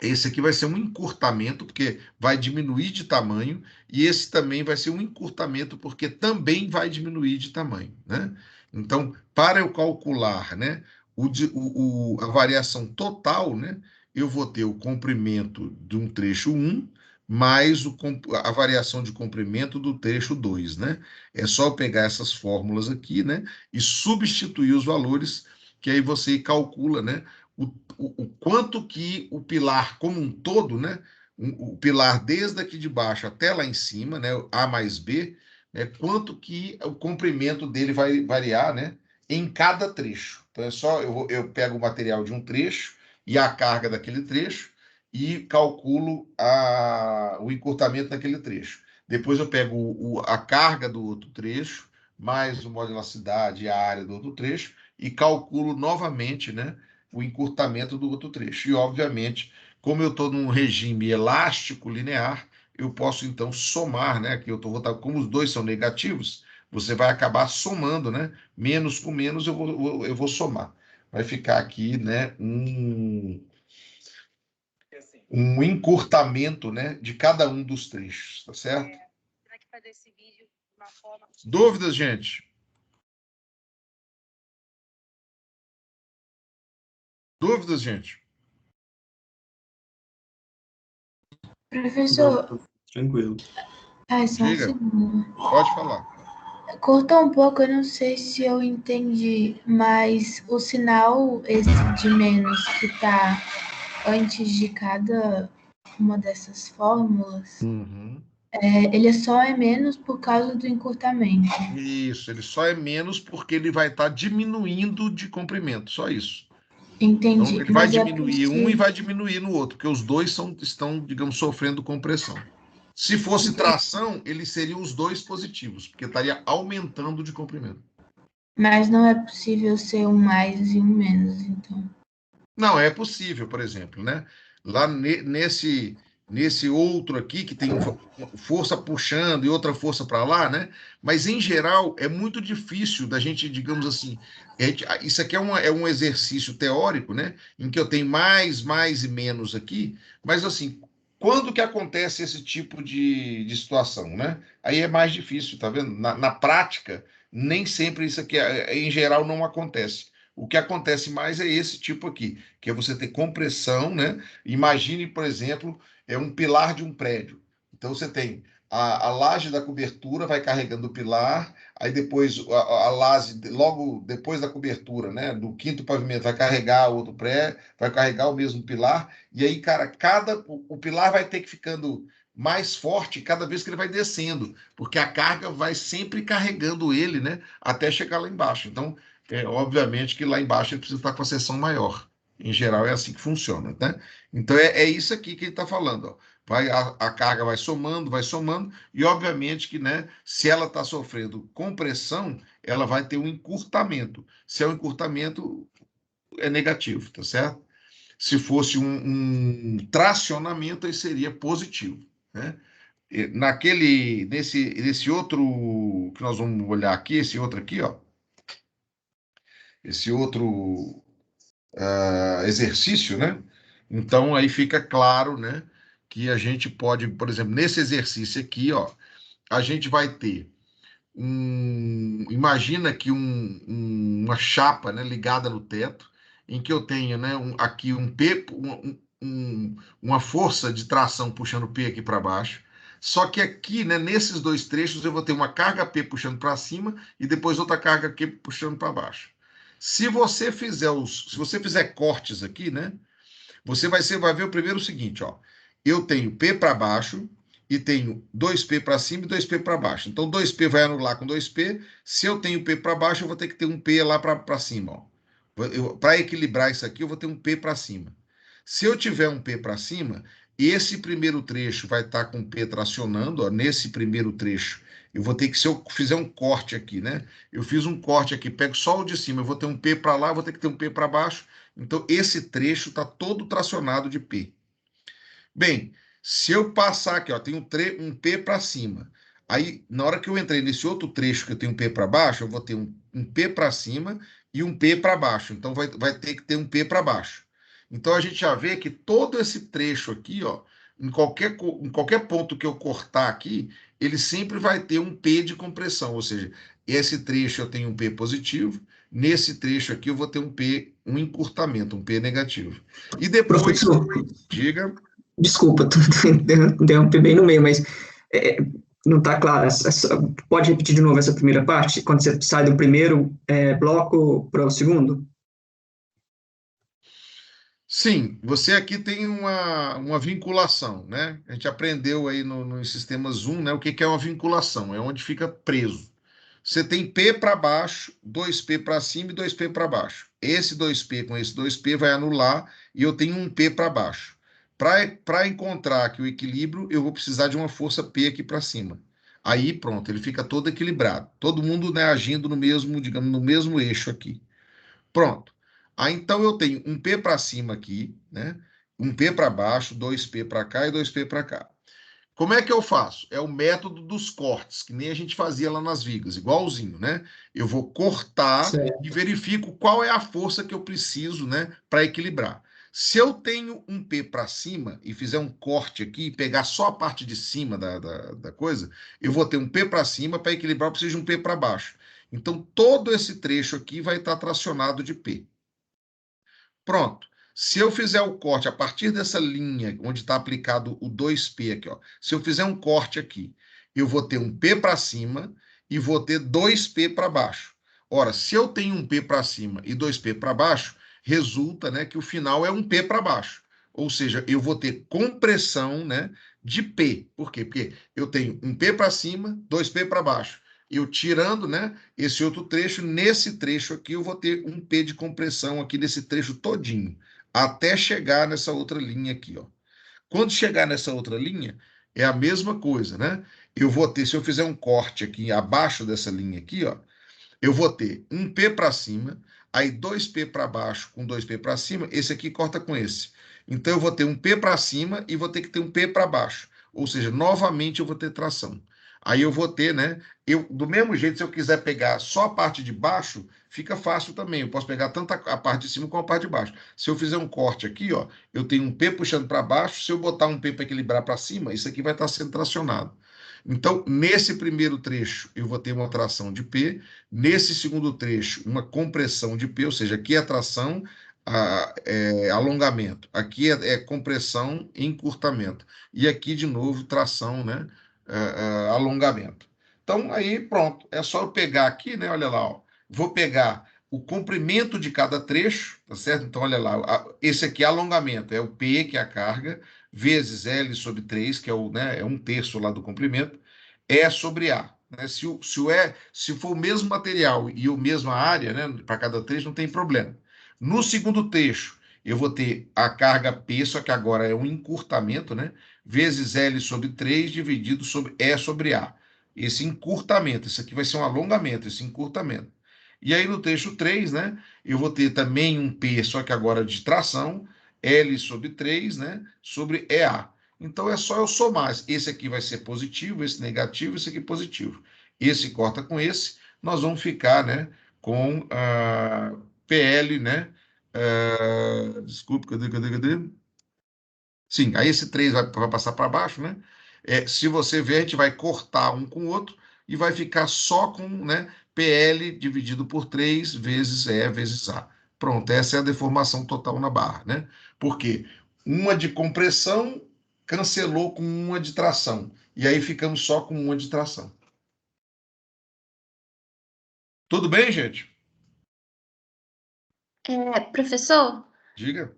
esse aqui vai ser um encurtamento, porque vai diminuir de tamanho, e esse também vai ser um encurtamento, porque também vai diminuir de tamanho, né? Então, para eu calcular, né, a variação total, né, eu vou ter o comprimento de um trecho 1 mais a variação de comprimento do trecho 2, né? É só eu pegar essas fórmulas aqui, né, e substituir os valores, que aí você calcula, né, o quanto que o pilar como um todo, né? O pilar desde aqui de baixo até lá em cima, né? A mais B, né? Quanto que o comprimento dele vai variar, né? Em cada trecho. Então é só eu pego o material de um trecho e a carga daquele trecho e calculo o encurtamento daquele trecho. Depois eu pego a carga do outro trecho, mais o modo de elasticidade e a área do outro trecho, e calculo novamente, né, o encurtamento do outro trecho. E, obviamente, como eu estou num regime elástico linear, eu posso, então, somar, né? Que como os dois são negativos, você vai acabar somando, né? Menos com menos, eu vou somar. Vai ficar aqui, né? Um encurtamento, né? De cada um dos trechos, tá certo? Dúvidas, gente? Dúvidas, gente? Professor, Tranquilo. só um Diga, segundo. pode falar. Cortou um pouco, eu não sei se eu entendi, mas o sinal esse de menos que está antes de cada uma dessas fórmulas, Uhum. ele só é menos por causa do encurtamento. Isso, ele só é menos porque ele vai estar diminuindo de comprimento, só isso. Então, Entendi, ele vai mas é diminuir um e possível. vai diminuir no outro, porque os dois estão, digamos, sofrendo compressão. Se fosse tração, eles seriam os dois positivos, porque estaria aumentando de comprimento. Mas não é possível ser um mais e um menos, então. Não, é possível, por exemplo, né? Lá nesse outro aqui, que tem força puxando e outra força para lá, né? Mas, em geral, é muito difícil da gente, digamos assim, isso aqui é um exercício teórico, né? Em que eu tenho mais e menos aqui, mas, assim, quando que acontece esse tipo de situação, né? Aí é mais difícil, tá vendo? Na prática, nem sempre isso aqui, em geral, não acontece. O que acontece mais é esse tipo aqui, que é você ter compressão, né? Imagine, por exemplo, um pilar de um prédio. Então você tem a laje da cobertura vai carregando o pilar, aí depois a laje, logo depois da cobertura, né? Do quinto pavimento, vai carregar outro prédio, vai carregar o mesmo pilar, e aí, cara, o pilar vai ter que ficando mais forte cada vez que ele vai descendo, porque a carga vai sempre carregando ele, né? Até chegar lá embaixo. Então, obviamente que lá embaixo ele precisa estar com a seção maior. Em geral, é assim que funciona, né? Então, é isso aqui que ele está falando. Ó. A carga vai somando, e obviamente que, né, se ela está sofrendo compressão, ela vai ter um encurtamento. Se é um encurtamento, é negativo, tá certo? Se fosse um tracionamento, aí seria positivo, né? Nesse outro que nós vamos olhar aqui, esse outro aqui, ó, esse outro exercício, né? Então aí fica claro, né, que a gente pode, por exemplo, nesse exercício aqui, ó, a gente vai ter imagina que uma chapa, né, ligada no teto, em que eu tenho, né, aqui um P, uma força de tração puxando o P aqui para baixo. Só que aqui, né, nesses dois trechos, eu vou ter uma carga P puxando para cima e depois outra carga Q puxando para baixo. Se você fizer cortes aqui, né, você vai ver o primeiro o seguinte, ó. Eu tenho P para baixo e tenho 2P para cima e 2P para baixo. Então, 2P vai anular com 2P. Se eu tenho P para baixo, eu vou ter que ter um P lá para cima, ó. Para equilibrar isso aqui, eu vou ter um P para cima. Se eu tiver um P para cima, esse primeiro trecho vai estar com P tracionando, ó, nesse primeiro trecho, Eu vou ter que, se eu fizer um corte aqui, né? Eu fiz um corte aqui, pego só o de cima, eu vou ter um P para lá, vou ter que ter um P para baixo. Então, esse trecho está todo tracionado de P. Bem, se eu passar aqui, ó, tem um P para cima. Aí, na hora que eu entrei nesse outro trecho que eu tenho um P para baixo, eu vou ter um P para cima e um P para baixo. Então, vai ter que ter um P para baixo. Então, a gente já vê que todo esse trecho aqui, ó, em qualquer ponto que eu cortar aqui, ele sempre vai ter um P de compressão. Ou seja, esse trecho eu tenho um P positivo, nesse trecho aqui eu vou ter um P, um encurtamento, um P negativo. E depois, Professor, diga... desculpa, interrompi bem no meio, mas não está claro. Pode repetir de novo essa primeira parte, quando você sai do primeiro bloco para o segundo? Sim, você aqui tem uma vinculação, né? A gente aprendeu aí no sistema Zoom, né? O que é uma vinculação? É onde fica preso. Você tem P para baixo, 2P para cima e 2P para baixo. Esse 2P com esse 2P vai anular e eu tenho um P para baixo. Para encontrar aqui o equilíbrio, eu vou precisar de uma força P aqui para cima. Aí pronto, ele fica todo equilibrado. Todo mundo, né, agindo no mesmo, digamos, no mesmo eixo aqui. Pronto. Aí então eu tenho um P para cima aqui, né? Um P para baixo, 2P para cá e 2P para cá. Como é que eu faço? É o método dos cortes, que nem a gente fazia lá nas vigas, igualzinho, né? Eu vou cortar Certo. e verifico qual é a força que eu preciso, né, para equilibrar. Se eu tenho um P para cima e fizer um corte aqui e pegar só a parte de cima da coisa, eu vou ter um P para cima, para equilibrar eu preciso de um P para baixo. Então, todo esse trecho aqui vai estar tracionado de P. Pronto. Se eu fizer o corte a partir dessa linha onde está aplicado o 2P aqui, ó. Se eu fizer um corte aqui, eu vou ter um P para cima e vou ter 2P para baixo. Ora, se eu tenho um P para cima e 2P para baixo, resulta, né, que o final é um P para baixo. Ou seja, eu vou ter compressão, né, de P. Por quê? Porque eu tenho um P para cima, 2P para baixo. Eu tirando, né, esse outro trecho, nesse trecho aqui eu vou ter um P de compressão aqui nesse trecho todinho, até chegar nessa outra linha aqui, ó. Quando chegar nessa outra linha, é a mesma coisa, né? Eu vou ter, se eu fizer um corte aqui abaixo dessa linha aqui, ó, eu vou ter um P para cima, aí 2P para baixo com 2P para cima, esse aqui corta com esse. Então eu vou ter um P para cima e vou ter que ter um P para baixo. Ou seja, novamente eu vou ter tração. Aí eu vou ter, né? Do mesmo jeito, se eu quiser pegar só a parte de baixo, fica fácil também. Eu posso pegar tanto a parte de cima como a parte de baixo. Se eu fizer um corte aqui, ó, eu tenho um P puxando para baixo. Se eu botar um P para equilibrar para cima, isso aqui vai estar sendo tracionado. Então, nesse primeiro trecho, eu vou ter uma tração de P. Nesse segundo trecho, uma compressão de P, ou seja, aqui é tração, alongamento. Aqui é compressão e encurtamento. E aqui, de novo, tração, né? Alongamento. Então, aí, pronto. É só eu pegar aqui, né? Olha lá, ó. Vou pegar o comprimento de cada trecho, tá certo? Então, olha lá. Esse aqui é alongamento, é o P, que é a carga, vezes L sobre 3, que é né, é 1/3 lá do comprimento, E sobre A. Né? Se for o mesmo material e a mesma área, né, para cada trecho, não tem problema. No segundo trecho, eu vou ter a carga P, só que agora é um encurtamento, né? Vezes L sobre 3 dividido sobre E sobre A. Esse encurtamento, isso aqui vai ser um alongamento, esse encurtamento. E aí no trecho 3, né, eu vou ter também um P, só que agora de tração, L sobre 3, né, sobre EA. Então é só eu somar. Esse aqui vai ser positivo, esse negativo, esse aqui positivo. Esse corta com esse, nós vamos ficar, né, com PL, né? Desculpa, cadê? Sim, aí esse 3 vai passar para baixo, né? Se você ver, a gente vai cortar um com o outro e vai ficar só com, né, PL dividido por 3 vezes E vezes A. Pronto, essa é a deformação total na barra, né? Porque uma de compressão cancelou com uma de tração. E aí ficamos só com uma de tração. Tudo bem, gente? Professor, Diga.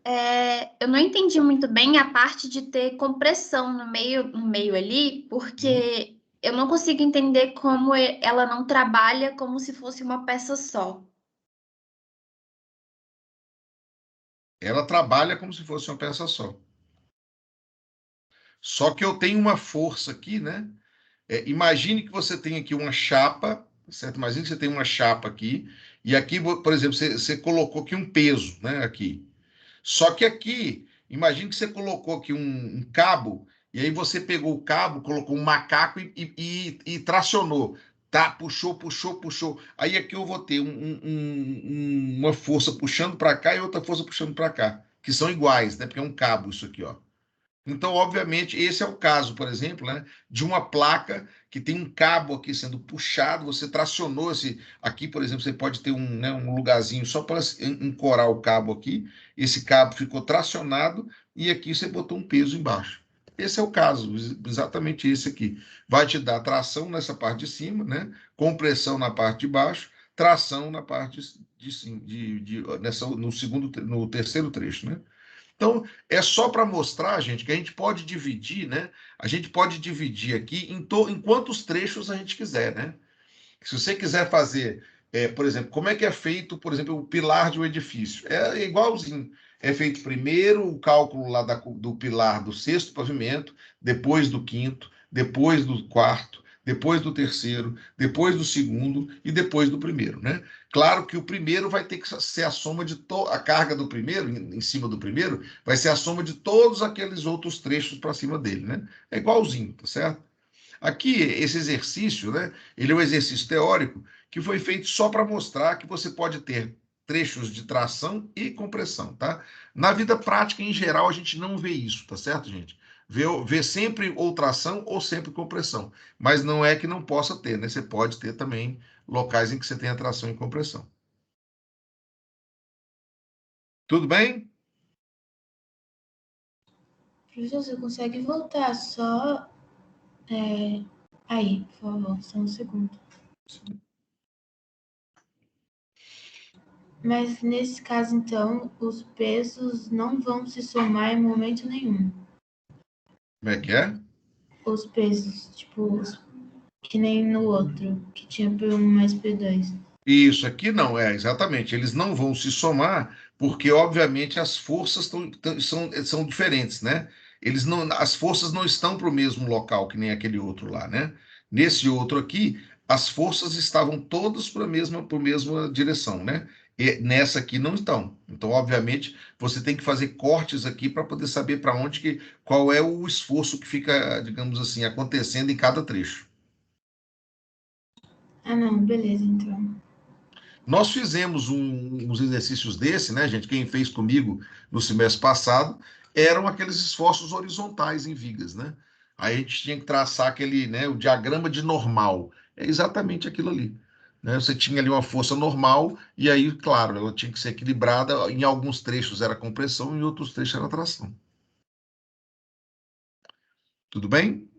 eu não entendi muito bem a parte de ter compressão no meio ali, porque eu não consigo entender como ela não trabalha como se fosse uma peça só. Ela trabalha como se fosse uma peça só. Só que eu tenho uma força aqui, né? Imagine que você tem aqui uma chapa, certo? Imagine que você tem uma chapa aqui, e aqui, por exemplo, você colocou aqui um peso, né? Aqui. Só que aqui, imagine que você colocou aqui um cabo, e aí você pegou o cabo, colocou um macaco e tracionou. Tá, puxou, puxou, puxou. Aí aqui eu vou ter uma força puxando para cá e outra força puxando para cá, que são iguais, né? Porque é um cabo isso aqui, ó. Então, obviamente, esse é o caso, por exemplo, né, de uma placa que tem um cabo aqui sendo puxado, você tracionou esse. Aqui, por exemplo, você pode ter um lugarzinho só para ancorar o cabo aqui. Esse cabo ficou tracionado e aqui você botou um peso embaixo. Esse é o caso, exatamente esse aqui. Vai te dar tração nessa parte de cima, né? Compressão na parte de baixo, tração na parte de cima, no terceiro trecho, né? Então, é só para mostrar, gente, que a gente pode dividir, né? A gente pode dividir aqui em quantos trechos a gente quiser, né? Se você quiser fazer, por exemplo, como é que é feito, por exemplo, o pilar de um edifício? É igualzinho. É feito primeiro o cálculo lá do pilar do sexto pavimento, depois do quinto, depois do quarto, depois do terceiro, depois do segundo e depois do primeiro, né? Claro que o primeiro vai ter que ser a soma de a carga do primeiro, em cima do primeiro, vai ser a soma de todos aqueles outros trechos para cima dele, né? É igualzinho, tá certo? Aqui, esse exercício, né? Ele é um exercício teórico que foi feito só para mostrar que você pode ter trechos de tração e compressão, tá? Na vida prática, em geral, a gente não vê isso, tá certo, gente? Vê sempre ou tração ou sempre compressão. Mas não é que não possa ter, né? Você pode ter também locais em que você tenha tração e compressão. Tudo bem? Professor, você consegue voltar só aí, por favor, só um segundo. Mas nesse caso, então, os pesos não vão se somar em momento nenhum. Como é que é? Os pesos, tipo, que nem no outro, que tinha P1 mais P2. Isso aqui não, exatamente. Eles não vão se somar, porque, obviamente, as forças são diferentes, né? As forças não estão para o mesmo local que nem aquele outro lá, né? Nesse outro aqui, as forças estavam todas para a mesma direção, né? E nessa aqui não estão. Então, obviamente, você tem que fazer cortes aqui para poder saber para qual é o esforço que fica, digamos assim, acontecendo em cada trecho. Ah, não, beleza, então. Nós fizemos uns exercícios desse, né, gente? Quem fez comigo no semestre passado eram aqueles esforços horizontais em vigas, né? Aí a gente tinha que traçar aquele, né, o diagrama de normal. É exatamente aquilo ali. Né? Você tinha ali uma força normal, e aí, claro, ela tinha que ser equilibrada. Em alguns trechos era compressão, em outros trechos era tração. Tudo bem?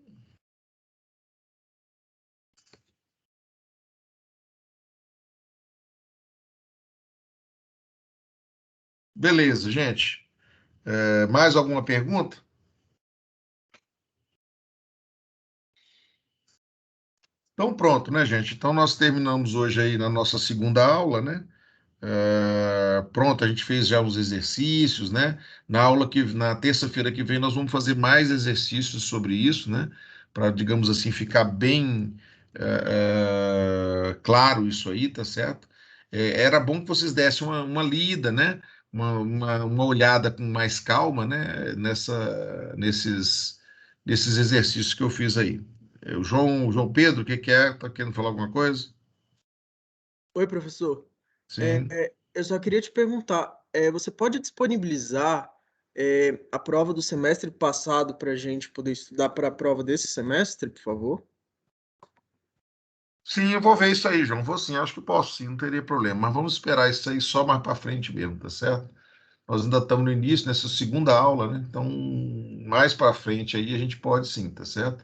Beleza, gente. Mais alguma pergunta? Então, pronto, né, gente? Então, nós terminamos hoje aí na nossa segunda aula, né? Pronto, a gente fez já os exercícios, né? Na terça-feira que vem, nós vamos fazer mais exercícios sobre isso, né? Para, digamos assim, ficar bem claro isso aí, tá certo? Era bom que vocês dessem uma lida, né? Uma olhada com mais calma, né? Nesses exercícios que eu fiz aí. O João Pedro, o que que é? Tá querendo falar alguma coisa? Oi, professor. Sim. Eu só queria te perguntar, você pode disponibilizar a prova do semestre passado para a gente poder estudar para a prova desse semestre, por favor? Sim, eu vou ver isso aí, João. Vou sim, acho que posso sim, não teria problema. Mas vamos esperar isso aí só mais para frente mesmo, tá certo? Nós ainda estamos no início, nessa segunda aula, né? Então, mais para frente aí a gente pode sim, tá certo?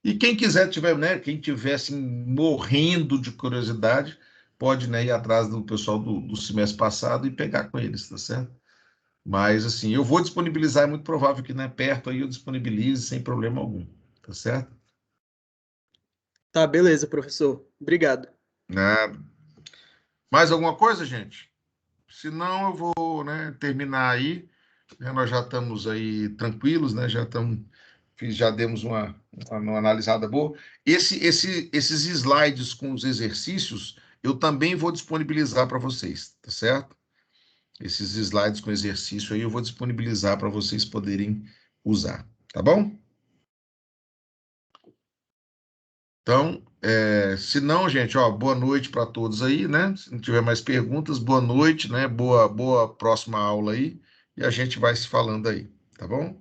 E quem quiser, né? Quem tiver assim, morrendo de curiosidade, pode, né, ir atrás do pessoal do semestre passado e pegar com eles, tá certo? Mas, assim, eu vou disponibilizar, é muito provável que, né, perto aí eu disponibilize sem problema algum, tá certo? Tá, beleza, professor. Obrigado. Nada. Mais alguma coisa, gente? Se não, eu vou, né, terminar aí. Né, nós já estamos aí tranquilos, né? Já estamos já demos uma analisada boa. Esses slides com os exercícios, eu também vou disponibilizar para vocês, tá certo? Esses slides com exercício aí eu vou disponibilizar para vocês poderem usar, tá bom? Então, se não, gente, ó, boa noite para todos aí, né? Se não tiver mais perguntas, boa noite, né? Boa próxima aula aí, e a gente vai se falando aí, tá bom?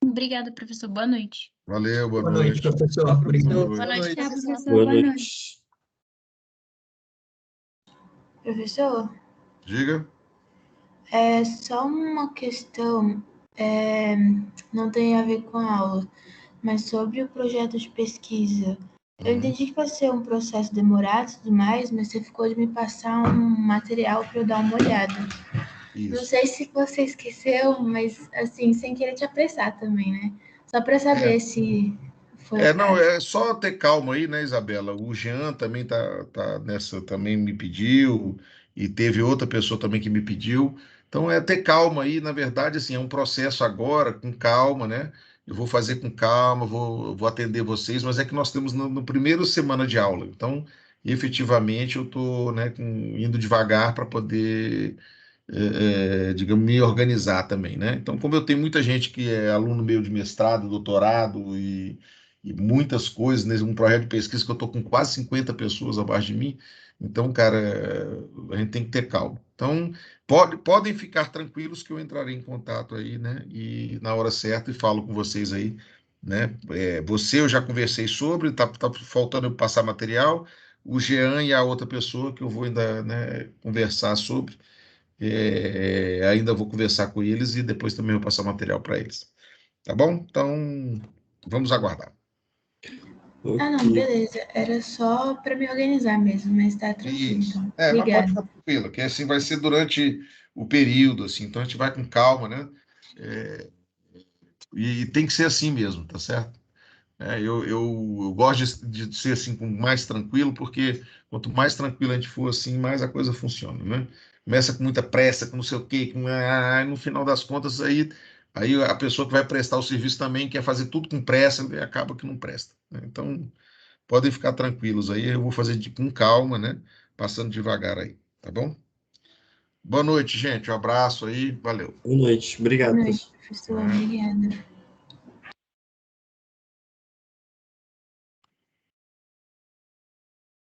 Obrigada, professor. Boa noite. Valeu, boa Boa noite, noite. professor. Tchau, Obrigado. professor. Boa noite, Tchau, professor. professor. Boa Boa noite. noite. Professor, Diga. é só uma questão, não tem a ver com a aula, mas sobre o projeto de pesquisa. Eu entendi que vai ser um processo demorado e tudo mais, mas você ficou de me passar um material para eu dar uma olhada. Não Isso. sei se você esqueceu, mas assim, sem querer te apressar também, né? Só para saber se foi o Não, caso. é só ter calma aí, né, Isabela? O Jean também tá nessa, também me pediu, e teve outra pessoa também que me pediu. Então, é ter calma aí, na verdade, assim, é um processo agora, com calma, né? Eu vou fazer com calma, vou atender vocês, mas é que nós temos no primeiro semana de aula. Então, efetivamente, eu estou, né, indo devagar para poder, digamos, me organizar também, né? Então, como eu tenho muita gente que é aluno meu de mestrado, doutorado e muitas coisas, nesse um projeto de pesquisa que eu estou com quase 50 pessoas abaixo de mim, então, cara, a gente tem que ter calma. Então, podem ficar tranquilos que eu entrarei em contato aí, né? E na hora certa e falo com vocês aí, né? Você eu já conversei sobre, tá faltando eu passar material, o Jean e a outra pessoa que eu vou ainda, né, conversar sobre. Ainda vou conversar com eles e depois também vou passar material para eles. Tá bom? Então, vamos aguardar. Ah, não, Ok. beleza. Era só para me organizar mesmo, mas tá tranquilo, Isso. então. Mas pode Obrigada. ficar tranquilo, que assim vai ser durante o período, assim, então a gente vai com calma, né? É, e tem que ser assim mesmo, tá certo? Eu gosto de ser assim, mais tranquilo, porque quanto mais tranquilo a gente for assim, mais a coisa funciona, né? Começa com muita pressa, com não sei o quê, no final das contas, aí a pessoa que vai prestar o serviço também quer fazer tudo com pressa e acaba que não presta, né? Então, podem ficar tranquilos aí, eu vou fazer com calma, né? Passando devagar aí, tá bom? Boa noite, gente. Um abraço aí, valeu. Boa noite. Boa Obrigado, noite, professor. professor. Obrigada.